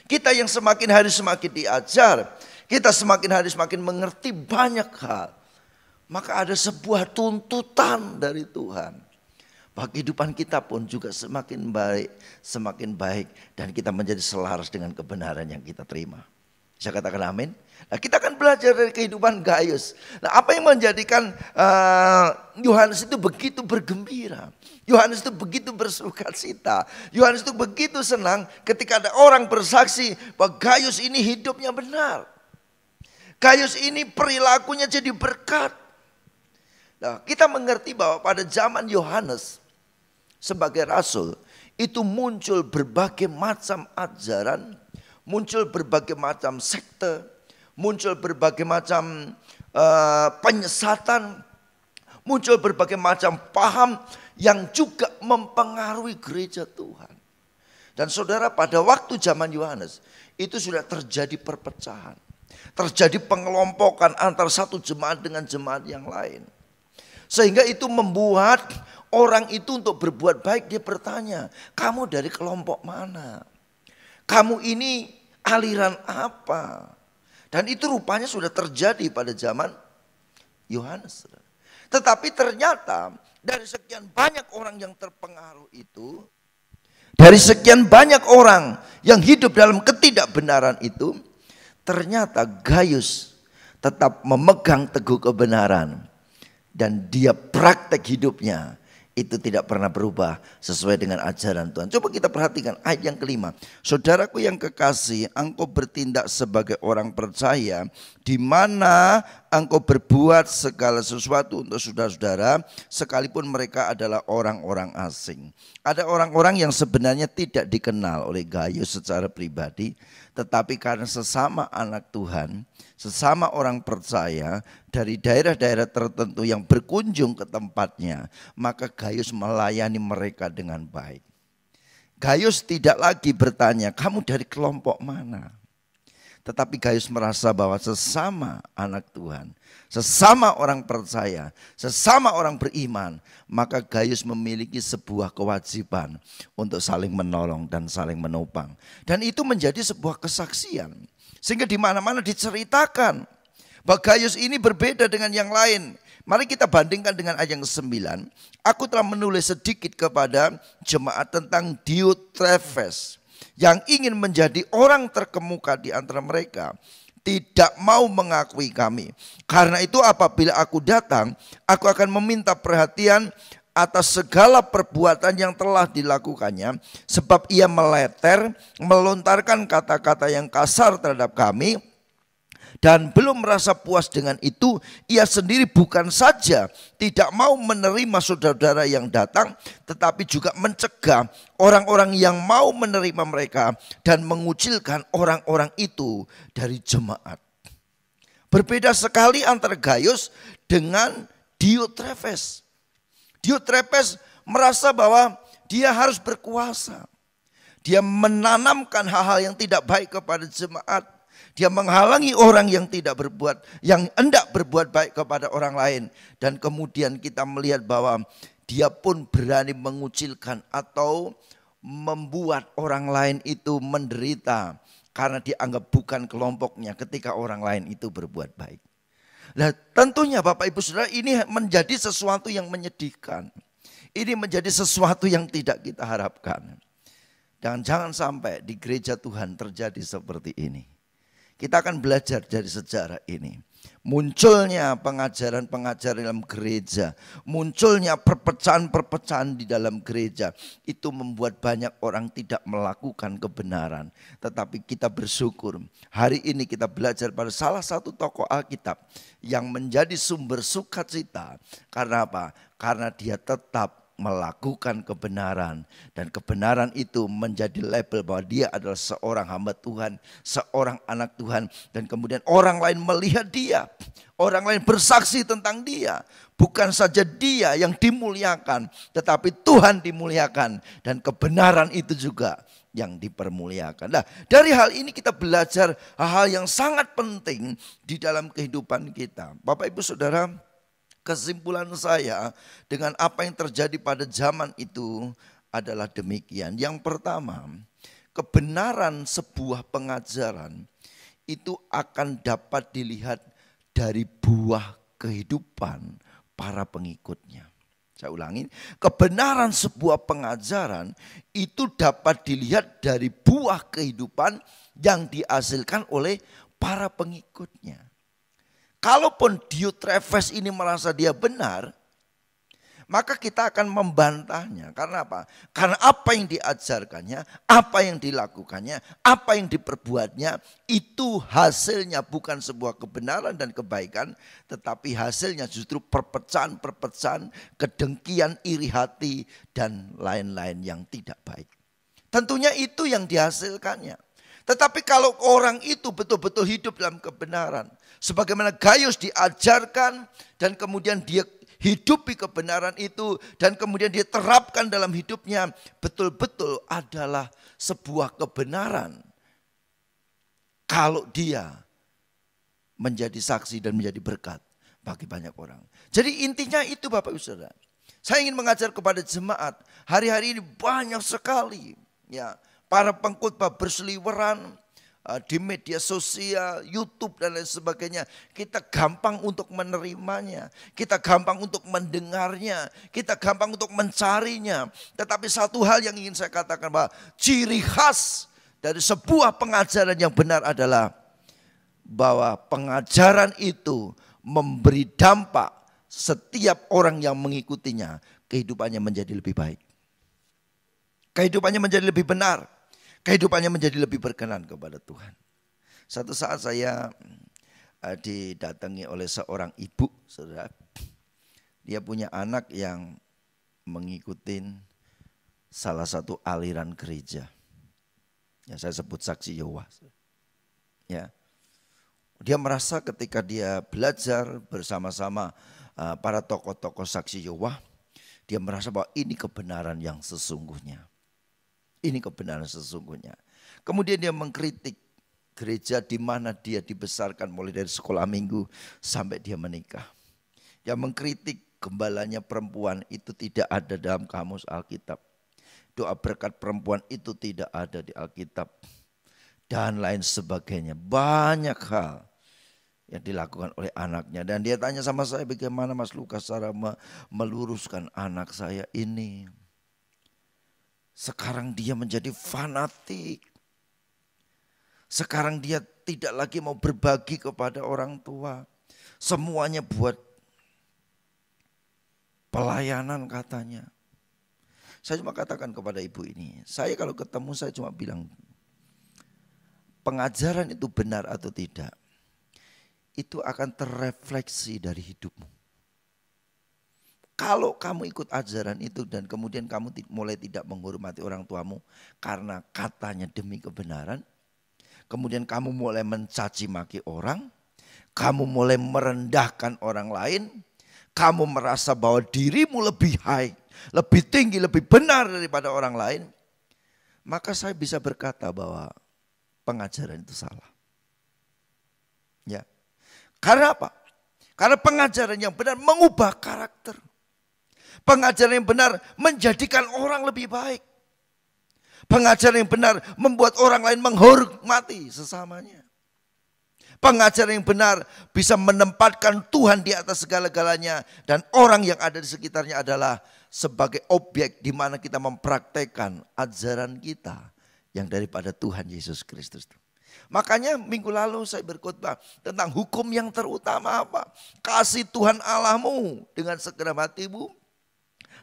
Kita yang semakin hari semakin diajar, kita semakin hari semakin mengerti banyak hal, maka ada sebuah tuntutan dari Tuhan. Bahwa kehidupan kita pun juga semakin baik, dan kita menjadi selaras dengan kebenaran yang kita terima. Bisa katakan amin? Nah, kita akan belajar dari kehidupan Gaius. Nah, apa yang menjadikan Yohanes itu begitu bergembira? Yohanes itu begitu bersukacita. Yohanes itu begitu senang ketika ada orang bersaksi bahwa Gaius ini hidupnya benar. Gaius ini perilakunya jadi berkat. Nah, kita mengerti bahwa pada zaman Yohanes sebagai rasul itu muncul berbagai macam ajaran, muncul berbagai macam sekte, muncul berbagai macam penyesatan, muncul berbagai macam paham yang juga mempengaruhi gereja Tuhan. Dan saudara, pada waktu zaman Yohanes itu sudah terjadi perpecahan, terjadi pengelompokan antara satu jemaat dengan jemaat yang lain. Sehingga itu membuat orang itu untuk berbuat baik dia bertanya, kamu dari kelompok mana? Kamu ini aliran apa? Dan itu rupanya sudah terjadi pada zaman Yohanes. Tetapi ternyata dari sekian banyak orang yang terpengaruh itu, dari sekian banyak orang yang hidup dalam ketidakbenaran itu, ternyata Gaius tetap memegang teguh kebenaran. Dan dia praktek hidupnya itu tidak pernah berubah sesuai dengan ajaran Tuhan. Coba kita perhatikan ayat yang kelima. Saudaraku yang kekasih, engkau bertindak sebagai orang percaya, di mana engkau berbuat segala sesuatu untuk saudara-saudara, sekalipun mereka adalah orang-orang asing. Ada orang-orang yang sebenarnya tidak dikenal oleh Gaius secara pribadi, tetapi karena sesama anak Tuhan, sesama orang percaya dari daerah-daerah tertentu yang berkunjung ke tempatnya, maka Gaius melayani mereka dengan baik. Gaius tidak lagi bertanya, kamu dari kelompok mana? Tetapi Gaius merasa bahwa sesama anak Tuhan, sesama orang percaya, sesama orang beriman, maka Gaius memiliki sebuah kewajiban untuk saling menolong dan saling menopang. Dan itu menjadi sebuah kesaksian. Sehingga di mana-mana diceritakan bahwa Gaius ini berbeda dengan yang lain. Mari kita bandingkan dengan ayat yang ke-9. Aku telah menulis sedikit kepada jemaat tentang Diotrefes yang ingin menjadi orang terkemuka di antara mereka, tidak mau mengakui kami. Karena itu apabila aku datang, aku akan meminta perhatian atas segala perbuatan yang telah dilakukannya, sebab ia meleter, melontarkan kata-kata yang kasar terhadap kami. Dan belum merasa puas dengan itu, ia sendiri bukan saja tidak mau menerima saudara-saudara yang datang, tetapi juga mencegah orang-orang yang mau menerima mereka dan mengucilkan orang-orang itu dari jemaat. Berbeda sekali antara Gaius dengan Diotrefes. Diotrefes merasa bahwa dia harus berkuasa. Dia menanamkan hal-hal yang tidak baik kepada jemaat. Dia menghalangi orang yang hendak berbuat baik kepada orang lain. Dan kemudian kita melihat bahwa dia pun berani mengucilkan atau membuat orang lain itu menderita karena dianggap bukan kelompoknya ketika orang lain itu berbuat baik. Nah, tentunya Bapak Ibu Saudara, ini menjadi sesuatu yang menyedihkan. Ini menjadi sesuatu yang tidak kita harapkan. Dan jangan sampai di gereja Tuhan terjadi seperti ini. Kita akan belajar dari sejarah ini. Munculnya pengajaran-pengajaran dalam gereja, munculnya perpecahan-perpecahan di dalam gereja, itu membuat banyak orang tidak melakukan kebenaran. Tetapi kita bersyukur, hari ini kita belajar pada salah satu tokoh Alkitab yang menjadi sumber sukacita. Karena apa? Karena dia tetap melakukan kebenaran, dan kebenaran itu menjadi label bahwa dia adalah seorang hamba Tuhan, seorang anak Tuhan, dan kemudian orang lain melihat dia, orang lain bersaksi tentang dia. Bukan saja dia yang dimuliakan, tetapi Tuhan dimuliakan, dan kebenaran itu juga yang dipermuliakan. Nah, dari hal ini kita belajar hal-hal yang sangat penting di dalam kehidupan kita. Bapak Ibu Saudara, kesimpulan saya dengan apa yang terjadi pada zaman itu adalah demikian. Yang pertama, kebenaran sebuah pengajaran itu akan dapat dilihat dari buah kehidupan para pengikutnya. Saya ulangi, kebenaran sebuah pengajaran itu dapat dilihat dari buah kehidupan yang dihasilkan oleh para pengikutnya. Kalaupun Diotrefes ini merasa dia benar, maka kita akan membantahnya. Karena apa? Karena apa yang diajarkannya, apa yang dilakukannya, apa yang diperbuatnya, itu hasilnya bukan sebuah kebenaran dan kebaikan, tetapi hasilnya justru perpecahan-perpecahan, kedengkian, iri hati, dan lain-lain yang tidak baik. Tentunya itu yang dihasilkannya. Tetapi kalau orang itu betul-betul hidup dalam kebenaran, sebagaimana Gaius diajarkan dan kemudian dia hidupi kebenaran itu dan kemudian dia terapkan dalam hidupnya, betul-betul adalah sebuah kebenaran. Kalau dia menjadi saksi dan menjadi berkat bagi banyak orang. Jadi intinya itu Bapak Ibu Saudara. Saya ingin mengajar kepada jemaat, hari-hari ini banyak sekali ya para pengkhotbah berseliweran di media sosial, YouTube dan lain sebagainya. Kita gampang untuk menerimanya, kita gampang untuk mendengarnya, kita gampang untuk mencarinya. Tetapi satu hal yang ingin saya katakan, bahwa ciri khas dari sebuah pengajaran yang benar adalah bahwa pengajaran itu memberi dampak setiap orang yang mengikutinya, kehidupannya menjadi lebih baik. Kehidupannya menjadi lebih benar. Kehidupannya menjadi lebih berkenan kepada Tuhan. Satu saat saya didatangi oleh seorang ibu, saudara. Dia punya anak yang mengikuti salah satu aliran gereja. Ya, saya sebut saksi Yehova. Ya. Dia merasa ketika dia belajar bersama-sama para tokoh-tokoh saksi Yehova, dia merasa bahwa ini kebenaran yang sesungguhnya. Ini kebenaran sesungguhnya. Kemudian dia mengkritik gereja di mana dia dibesarkan mulai dari sekolah minggu sampai dia menikah. Dia mengkritik gembalanya perempuan itu tidak ada dalam kamus Alkitab. Doa berkat perempuan itu tidak ada di Alkitab. Dan lain sebagainya. Banyak hal yang dilakukan oleh anaknya. Dan dia tanya sama saya, bagaimana Mas Lukas cara meluruskan anak saya ini. Sekarang dia menjadi fanatik. Sekarang dia tidak lagi mau berbagi kepada orang tua. Semuanya buat pelayanan katanya. Saya cuma katakan kepada ibu ini, saya kalau ketemu saya cuma bilang, pengajaran itu benar atau tidak, itu akan terrefleksi dari hidupmu. Kalau kamu ikut ajaran itu dan kemudian kamu mulai tidak menghormati orang tuamu karena katanya demi kebenaran, kemudian kamu mulai mencaci maki orang, kamu mulai merendahkan orang lain, kamu merasa bahwa dirimu lebih high, lebih tinggi, lebih benar daripada orang lain, maka saya bisa berkata bahwa pengajaran itu salah. Ya. Karena apa? Karena pengajaran yang benar mengubah karakter. Pengajaran yang benar menjadikan orang lebih baik. Pengajaran yang benar membuat orang lain menghormati sesamanya. Pengajaran yang benar bisa menempatkan Tuhan di atas segala-galanya. Dan orang yang ada di sekitarnya adalah sebagai objek di mana kita mempraktekkan ajaran kita yang daripada Tuhan Yesus Kristus. Makanya minggu lalu saya berkhotbah tentang hukum yang terutama apa? Kasih Tuhan Allahmu dengan segenap hatimu,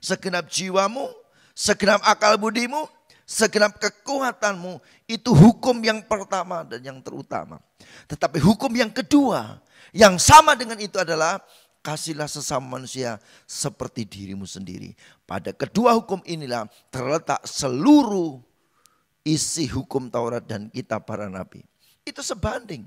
segenap jiwamu, segenap akal budimu, segenap kekuatanmu. Itu hukum yang pertama dan yang terutama. Tetapi hukum yang kedua yang sama dengan itu adalah kasihlah sesama manusia seperti dirimu sendiri. Pada kedua hukum inilah terletak seluruh isi hukum Taurat dan kitab para nabi. Itu sebanding.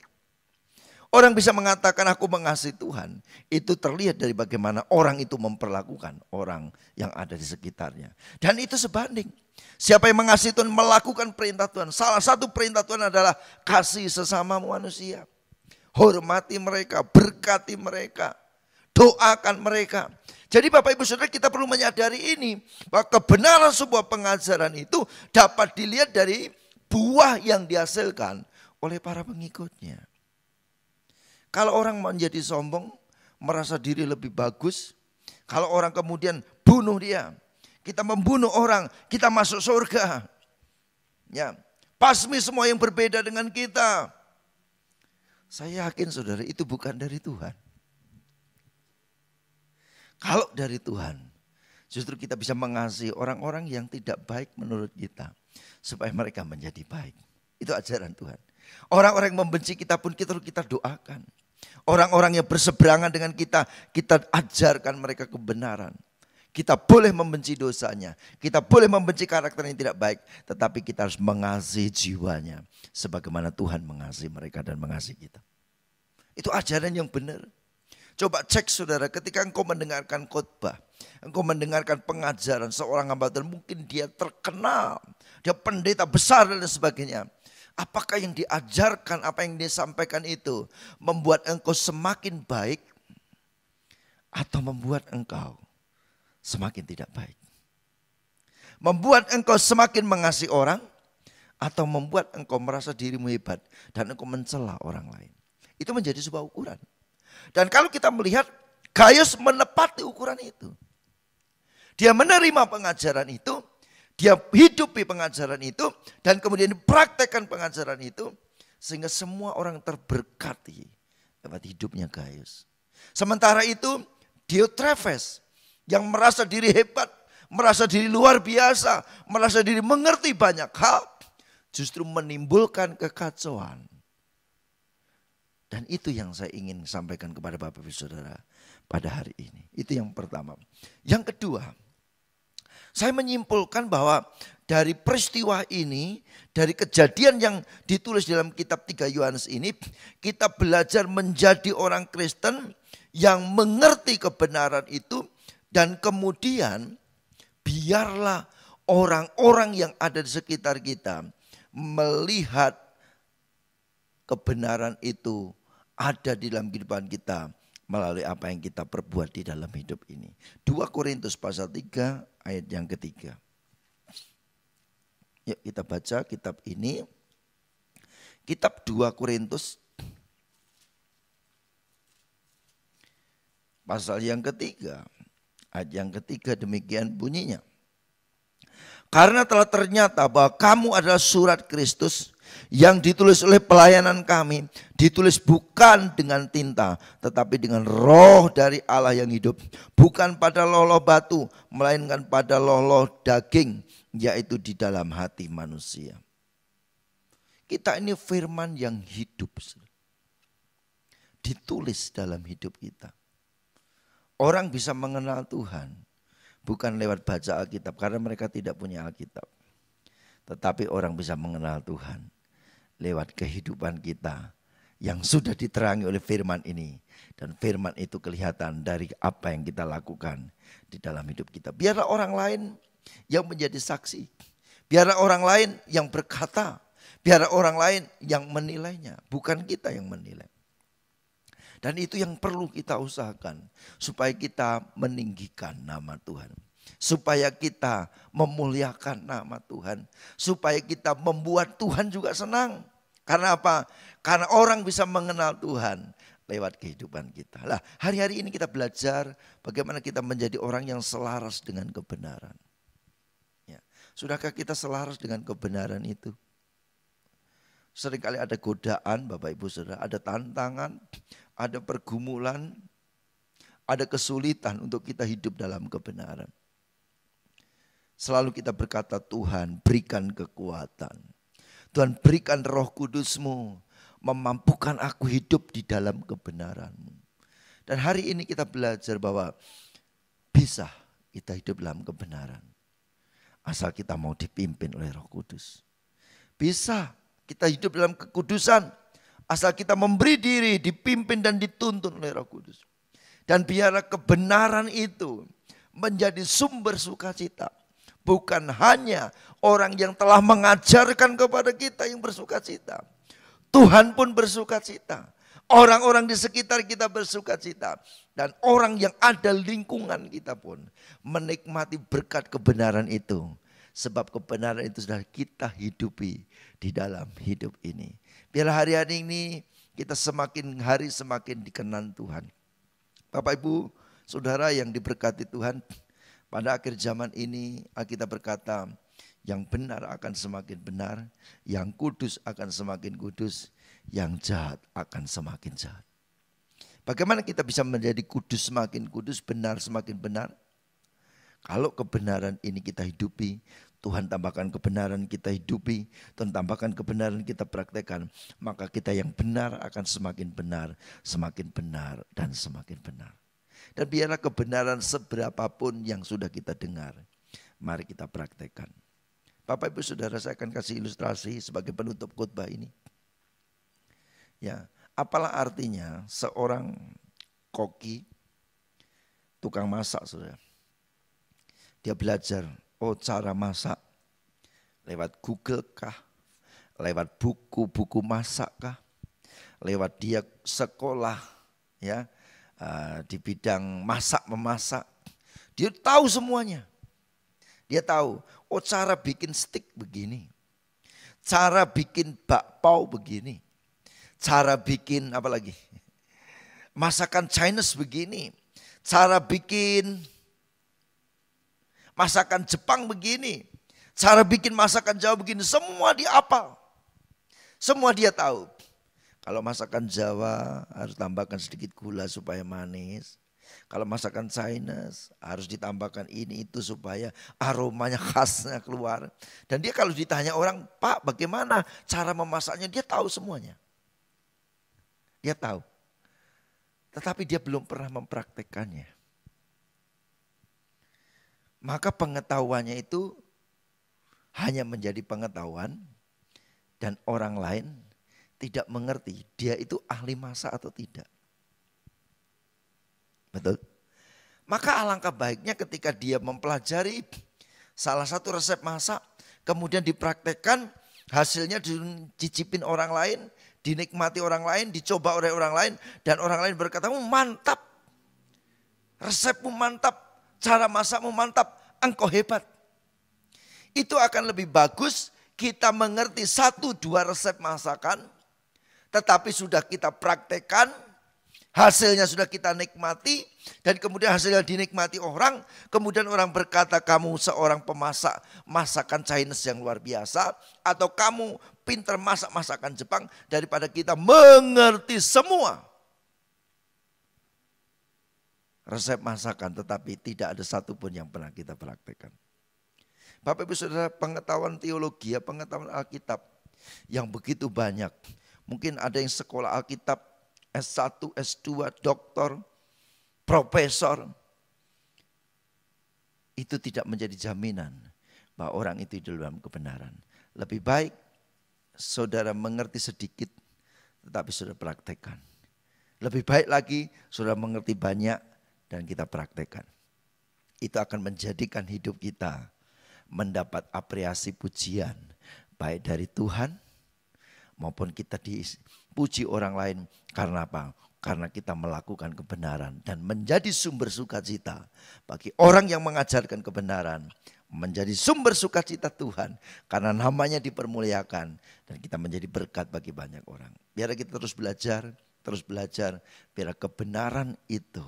Orang bisa mengatakan aku mengasihi Tuhan. Itu terlihat dari bagaimana orang itu memperlakukan orang yang ada di sekitarnya. Dan itu sebanding. Siapa yang mengasihi Tuhan melakukan perintah Tuhan. Salah satu perintah Tuhan adalah kasih sesama manusia. Hormati mereka, berkati mereka, doakan mereka. Jadi Bapak Ibu Saudara, kita perlu menyadari ini, bahwa kebenaran sebuah pengajaran itu dapat dilihat dari buah yang dihasilkan oleh para pengikutnya. Kalau orang menjadi sombong, merasa diri lebih bagus, kalau orang kemudian bunuh dia, kita membunuh orang, kita masuk surga. Ya, pasmi semua yang berbeda dengan kita. Saya yakin saudara, itu bukan dari Tuhan. Kalau dari Tuhan, justru kita bisa mengasihi orang-orang yang tidak baik menurut kita, supaya mereka menjadi baik. Itu ajaran Tuhan. Orang-orang yang membenci kita pun kita doakan. Orang-orang yang berseberangan dengan kita ajarkan mereka kebenaran. Kita boleh membenci dosanya, kita boleh membenci karakter yang tidak baik, tetapi kita harus mengasihi jiwanya sebagaimana Tuhan mengasihi mereka dan mengasihi kita. Itu ajaran yang benar. Coba cek saudara, ketika engkau mendengarkan khotbah, engkau mendengarkan pengajaran seorang hamba Tuhan, mungkin dia terkenal, dia pendeta besar dan sebagainya. Apakah yang diajarkan, apa yang disampaikan itu membuat engkau semakin baik atau membuat engkau semakin tidak baik? Membuat engkau semakin mengasihi orang atau membuat engkau merasa dirimu hebat dan engkau mencela orang lain. Itu menjadi sebuah ukuran. Dan kalau kita melihat Gaius menepati ukuran itu. Dia menerima pengajaran itu, dia hidupi pengajaran itu, dan kemudian dipraktekkan pengajaran itu, sehingga semua orang terberkati lewat hidupnya Gaius. Sementara itu Diotrephes yang merasa diri hebat, merasa diri luar biasa, merasa diri mengerti banyak hal, justru menimbulkan kekacauan. Dan itu yang saya ingin sampaikan kepada Bapak Ibu Saudara pada hari ini. Itu yang pertama. Yang kedua, saya menyimpulkan bahwa dari peristiwa ini, dari kejadian yang ditulis dalam kitab 3 Yohanes ini, kita belajar menjadi orang Kristen yang mengerti kebenaran itu, dan kemudian biarlah orang-orang yang ada di sekitar kita melihat kebenaran itu ada di dalam kehidupan kita melalui apa yang kita perbuat di dalam hidup ini. 2 Korintus pasal 3 ayat yang ketiga. Yuk kita baca kitab ini. Kitab 2 Korintus pasal yang ketiga. Ayat yang ketiga demikian bunyinya. Karena telah ternyata bahwa kamu adalah surat Kristus yang ditulis oleh pelayanan kami, ditulis bukan dengan tinta, tetapi dengan roh dari Allah yang hidup. Bukan pada loh-loh batu, melainkan pada loh-loh daging, yaitu di dalam hati manusia. Kita ini firman yang hidup, ditulis dalam hidup kita. Orang bisa mengenal Tuhan bukan lewat baca Alkitab, karena mereka tidak punya Alkitab. Tetapi orang bisa mengenal Tuhan lewat kehidupan kita yang sudah diterangi oleh firman ini. Dan firman itu kelihatan dari apa yang kita lakukan di dalam hidup kita. Biarlah orang lain yang menjadi saksi. Biarlah orang lain yang berkata. Biarlah orang lain yang menilainya. Bukan kita yang menilai. Dan itu yang perlu kita usahakan. Supaya kita meninggikan nama Tuhan. Supaya kita memuliakan nama Tuhan. Supaya kita membuat Tuhan juga senang. Karena apa? Karena orang bisa mengenal Tuhan lewat kehidupan kita. Lah, hari-hari ini kita belajar bagaimana kita menjadi orang yang selaras dengan kebenaran. Ya. Sudahkah kita selaras dengan kebenaran itu? Seringkali ada godaan Bapak Ibu Saudara, ada tantangan, ada pergumulan, ada kesulitan untuk kita hidup dalam kebenaran. Selalu kita berkata, Tuhan berikan kekuatan. Tuhan berikan Roh Kudus-Mu, memampukan aku hidup di dalam kebenaran-Mu. Dan hari ini kita belajar bahwa bisa kita hidup dalam kebenaran. Asal kita mau dipimpin oleh Roh Kudus. Bisa kita hidup dalam kekudusan. Asal kita memberi diri, dipimpin dan dituntun oleh Roh Kudus. Dan biarlah kebenaran itu menjadi sumber sukacita. Bukan hanya orang yang telah mengajarkan kepada kita yang bersukacita. Tuhan pun bersukacita. Orang-orang di sekitar kita bersukacita. Dan orang yang ada lingkungan kita pun menikmati berkat kebenaran itu. Sebab kebenaran itu sudah kita hidupi di dalam hidup ini. Biarlah hari-hari ini kita semakin hari semakin dikenan Tuhan. Bapak Ibu, Saudara yang diberkati Tuhan. Pada akhir zaman ini Alkitab berkata, yang benar akan semakin benar, yang kudus akan semakin kudus, yang jahat akan semakin jahat. Bagaimana kita bisa menjadi kudus semakin kudus, benar semakin benar? Kalau kebenaran ini kita hidupi, Tuhan tambahkan kebenaran kita hidupi, Tuhan tambahkan kebenaran kita praktekkan, maka kita yang benar akan semakin benar, dan semakin benar. Dan biarlah kebenaran seberapapun yang sudah kita dengar, mari kita praktekkan. Bapak Ibu Saudara, saya akan kasih ilustrasi sebagai penutup khotbah ini. Ya, apalah artinya seorang koki, tukang masak, Saudara. Dia belajar, cara masak lewat Google kah? Lewat buku-buku masak kah? Lewat dia sekolah ya di bidang masak-memasak. Dia tahu semuanya. Dia tahu, cara bikin steak begini. cara bikin bakpao begini, cara bikin apa lagi? Masakan Chinese begini, cara bikin masakan Jepang begini, cara bikin masakan Jawa begini, semua dia hafal. Semua dia tahu. Kalau masakan Jawa harus tambahkan sedikit gula supaya manis. Kalau masakan Chinese harus ditambahkan ini itu supaya aromanya khasnya keluar. Dan dia kalau ditanya orang, Pak bagaimana cara memasaknya, dia tahu semuanya. Dia tahu. Tetapi dia belum pernah mempraktekannya. Maka pengetahuannya itu hanya menjadi pengetahuan dan orang lain tidak mengerti dia itu ahli masak atau tidak. Betul? Maka alangkah baiknya ketika dia mempelajari salah satu resep masak, kemudian dipraktekkan, hasilnya dicicipin orang lain, dinikmati orang lain, dicoba oleh orang lain, dan orang lain berkata, mantap, resepmu mantap, cara masakmu mantap, engkau hebat. Itu akan lebih bagus kita mengerti 1-2 resep masakan, tetapi sudah kita praktekkan, hasilnya sudah kita nikmati, dan kemudian hasilnya dinikmati orang, kemudian orang berkata kamu seorang pemasak masakan Chinese yang luar biasa, atau kamu pintar masak masakan Jepang, daripada kita mengerti semua resep masakan tetapi tidak ada satupun yang pernah kita praktekkan. Bapak Ibu Saudara, pengetahuan teologi, pengetahuan Alkitab yang begitu banyak. Mungkin ada yang sekolah Alkitab S1, S2, doktor, profesor. Itu tidak menjadi jaminan bahwa orang itu di dalam kebenaran. Lebih baik saudara mengerti sedikit tetapi saudara praktekkan. Lebih baik lagi saudara mengerti banyak dan kita praktekkan. Itu akan menjadikan hidup kita mendapat apresiasi pujian baik dari Tuhan maupun kita dipuji orang lain. Karena apa? Karena kita melakukan kebenaran dan menjadi sumber sukacita bagi orang yang mengajarkan kebenaran, menjadi sumber sukacita Tuhan karena namanya dipermuliakan dan kita menjadi berkat bagi banyak orang. Biar kita terus belajar, biar kebenaran itu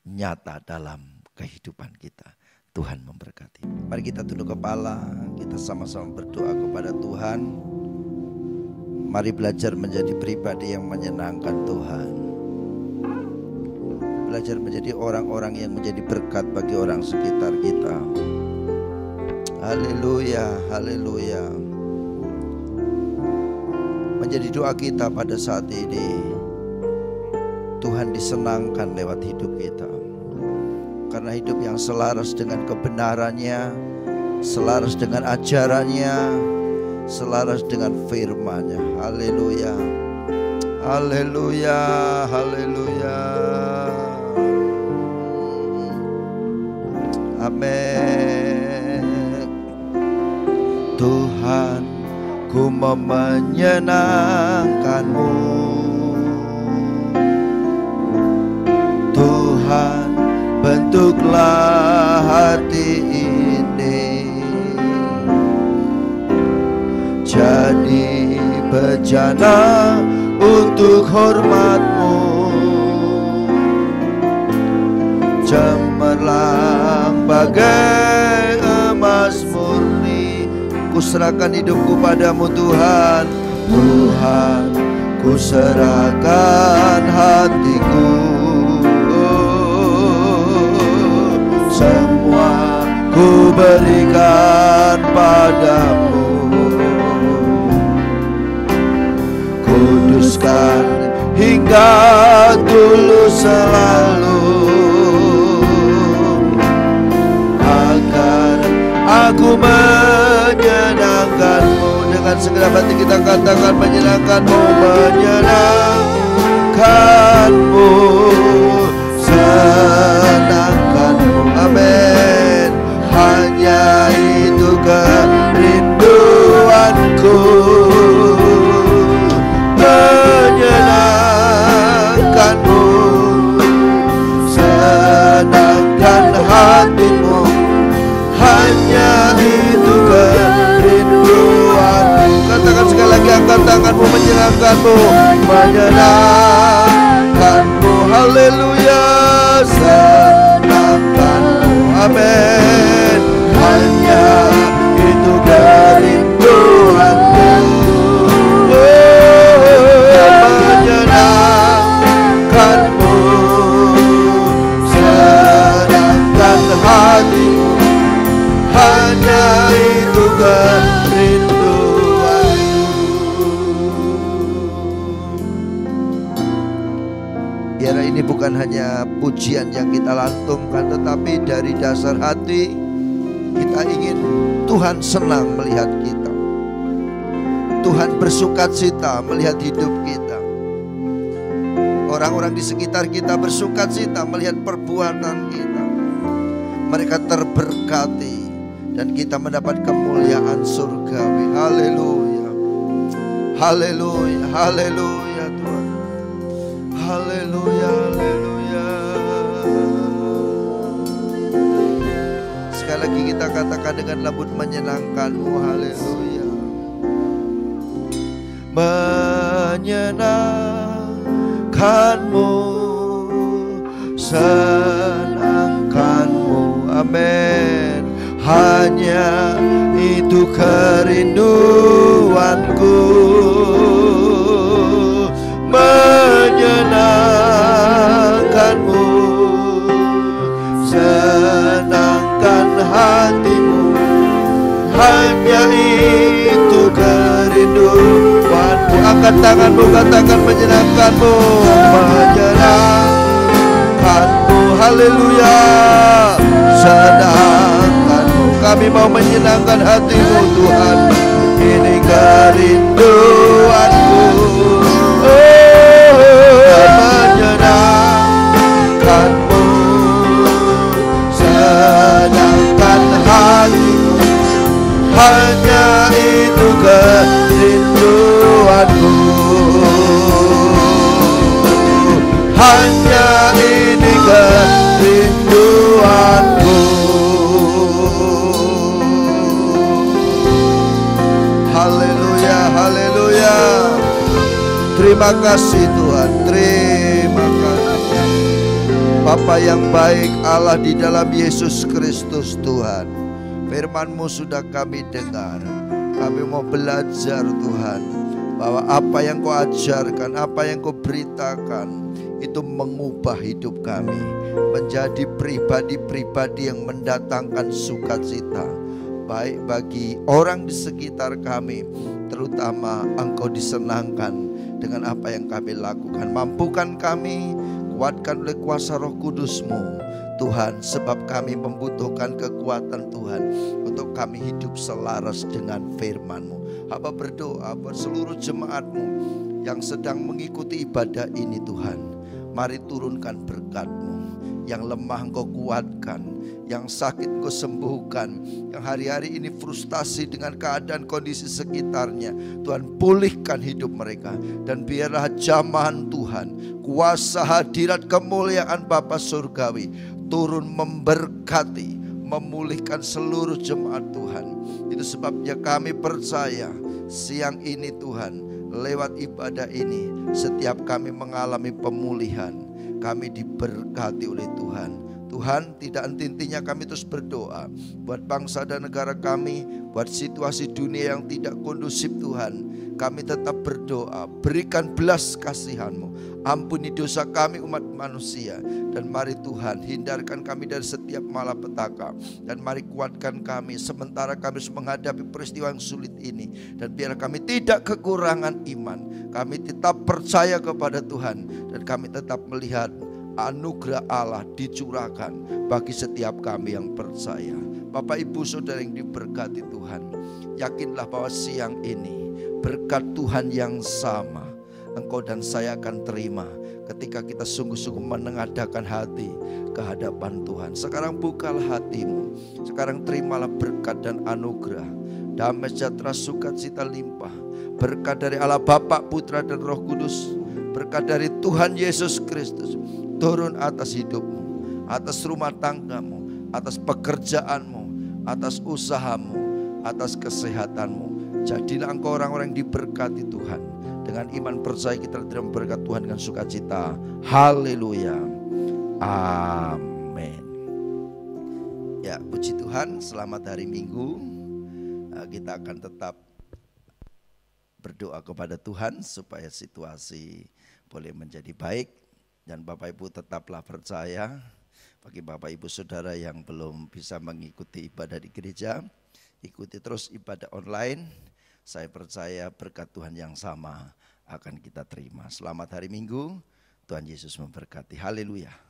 nyata dalam kehidupan kita. Tuhan memberkati. Mari kita tunduk kepala, kita sama-sama berdoa kepada Tuhan. Mari belajar menjadi pribadi yang menyenangkan Tuhan. Belajar menjadi orang-orang yang menjadi berkat bagi orang sekitar kita. Haleluya, haleluya. Menjadi doa kita pada saat ini, Tuhan disenangkan lewat hidup kita. Karena hidup yang selaras dengan kebenarannya, selaras dengan ajarannya, selaras dengan firman-Nya. Haleluya. Haleluya, haleluya. Amin. Tuhan, ku mau menyenangkan-Mu. Tuhan, bentuklah hati ini jadi bejana untuk hormat-Mu. Cemerlang bagai emas murni, ku serahkan hidupku padamu Tuhan. Tuhan, ku serahkan hatiku. Semua ku berikan padamu. Kuduskan hingga tulus selalu, agar aku menyenangkan-Mu. Dengan segenap hati kita katakan menyenangkan-Mu, menyenangkan-Mu, senangkan-Mu. Amin. Hanya itu kerinduanku, menyenangkan-Mu, senangkan hatimu. Hanya itu kerinduanku. tanganmu, menyenangkanmu, menyenangkanmu. Haleluya, senangkanmu. Amin. Hanya itu kerinduanku. Menyenangkanmu, senangkan hatimu. Hanya itu kerinduanku. Biar ini bukan hanya pujian yang kita lantunkan, tetapi dari dasar hati kita ingin Tuhan senang melihat kita. Tuhan bersukacita melihat hidup kita. Orang-orang di sekitar kita bersukacita melihat perbuatan kita. Mereka terberkati dan kita mendapat kemuliaan surgawi. Haleluya. Haleluya. Haleluya Tuhan. Haleluya. Haleluya. Sekali lagi kita katakan dengan lembut, menyenangkanmu. Haleluya. Menyenangkanmu, senangkanmu. Amin. Hanya itu kerinduanku. Menyenangkanmu, senangkan hatimu. Hanya itu kerinduanku. Angkat tanganmu, katakan menyenangkanmu. Menyenangkanmu. Haleluya. Senangkanmu. Kami mau menyenangkan hatimu Tuhan. Ini kerinduanku. Menyenangkanmu, senangkan hatimu. Hanya itu kerinduanku. Hanya ini kerinduanku. Haleluya, haleluya. Terima kasih Tuhan, terima kasih. Bapa yang baik, Allah di dalam Yesus Kristus Tuhan. Firman-Mu sudah kami dengar. Kami mau belajar Tuhan, bahwa apa yang Kau ajarkan, apa yang Kau beritakan, itu mengubah hidup kami menjadi pribadi-pribadi yang mendatangkan sukacita, baik bagi orang di sekitar kami, terutama Engkau disenangkan dengan apa yang kami lakukan. Mampukan kami, kuatkan oleh kuasa Roh Kudus-Mu Tuhan, sebab kami membutuhkan kekuatan Tuhan untuk kami hidup selaras dengan firman-Mu. Hamba berdoa buat seluruh jemaat-Mu yang sedang mengikuti ibadah ini Tuhan. Mari turunkan berkat-Mu. Yang lemah Engkau kuatkan, yang sakit Engkau sembuhkan, yang hari-hari ini frustasi dengan keadaan kondisi sekitarnya, Tuhan pulihkan hidup mereka. Dan biarlah jamahan Tuhan, kuasa hadirat kemuliaan Bapa Surgawi turun memberkati, memulihkan seluruh jemaat Tuhan. Itu sebabnya kami percaya siang ini Tuhan, lewat ibadah ini, setiap kami mengalami pemulihan, kami diberkati oleh Tuhan. Tuhan, tidak henti-hentinya kami terus berdoa buat bangsa dan negara kami, buat situasi dunia yang tidak kondusif Tuhan. Kami tetap berdoa, berikan belas kasihan-Mu, ampuni dosa kami umat manusia. Dan mari Tuhan, hindarkan kami dari setiap malapetaka. Dan mari kuatkan kami sementara kami harus menghadapi peristiwa yang sulit ini. Dan biar kami tidak kekurangan iman, kami tetap percaya kepada Tuhan. Dan kami tetap melihat anugerah Allah dicurahkan bagi setiap kami yang percaya. Bapak Ibu Saudara yang diberkati Tuhan, yakinlah bahwa siang ini berkat Tuhan yang sama engkau dan saya akan terima ketika kita sungguh-sungguh menengadahkan hati ke hadapan Tuhan. Sekarang bukalah hatimu, sekarang terimalah berkat dan anugerah, damai sejahtera, sukacita limpah, berkat dari Allah Bapa, Putra dan Roh Kudus, berkat dari Tuhan Yesus Kristus turun atas hidupmu, atas rumah tanggamu, atas pekerjaanmu, atas usahamu, atas kesehatanmu. Jadilah engkau orang-orang yang diberkati Tuhan. Dengan iman percaya kita terima berkat Tuhan dengan sukacita. Haleluya. Amin. Ya, puji Tuhan, selamat hari Minggu. Kita akan tetap berdoa kepada Tuhan supaya situasi boleh menjadi baik. Dan Bapak Ibu tetaplah percaya. Bagi Bapak Ibu Saudara yang belum bisa mengikuti ibadah di gereja, ikuti terus ibadah online. Saya percaya berkat Tuhan yang sama akan kita terima. Selamat hari Minggu, Tuhan Yesus memberkati. Haleluya.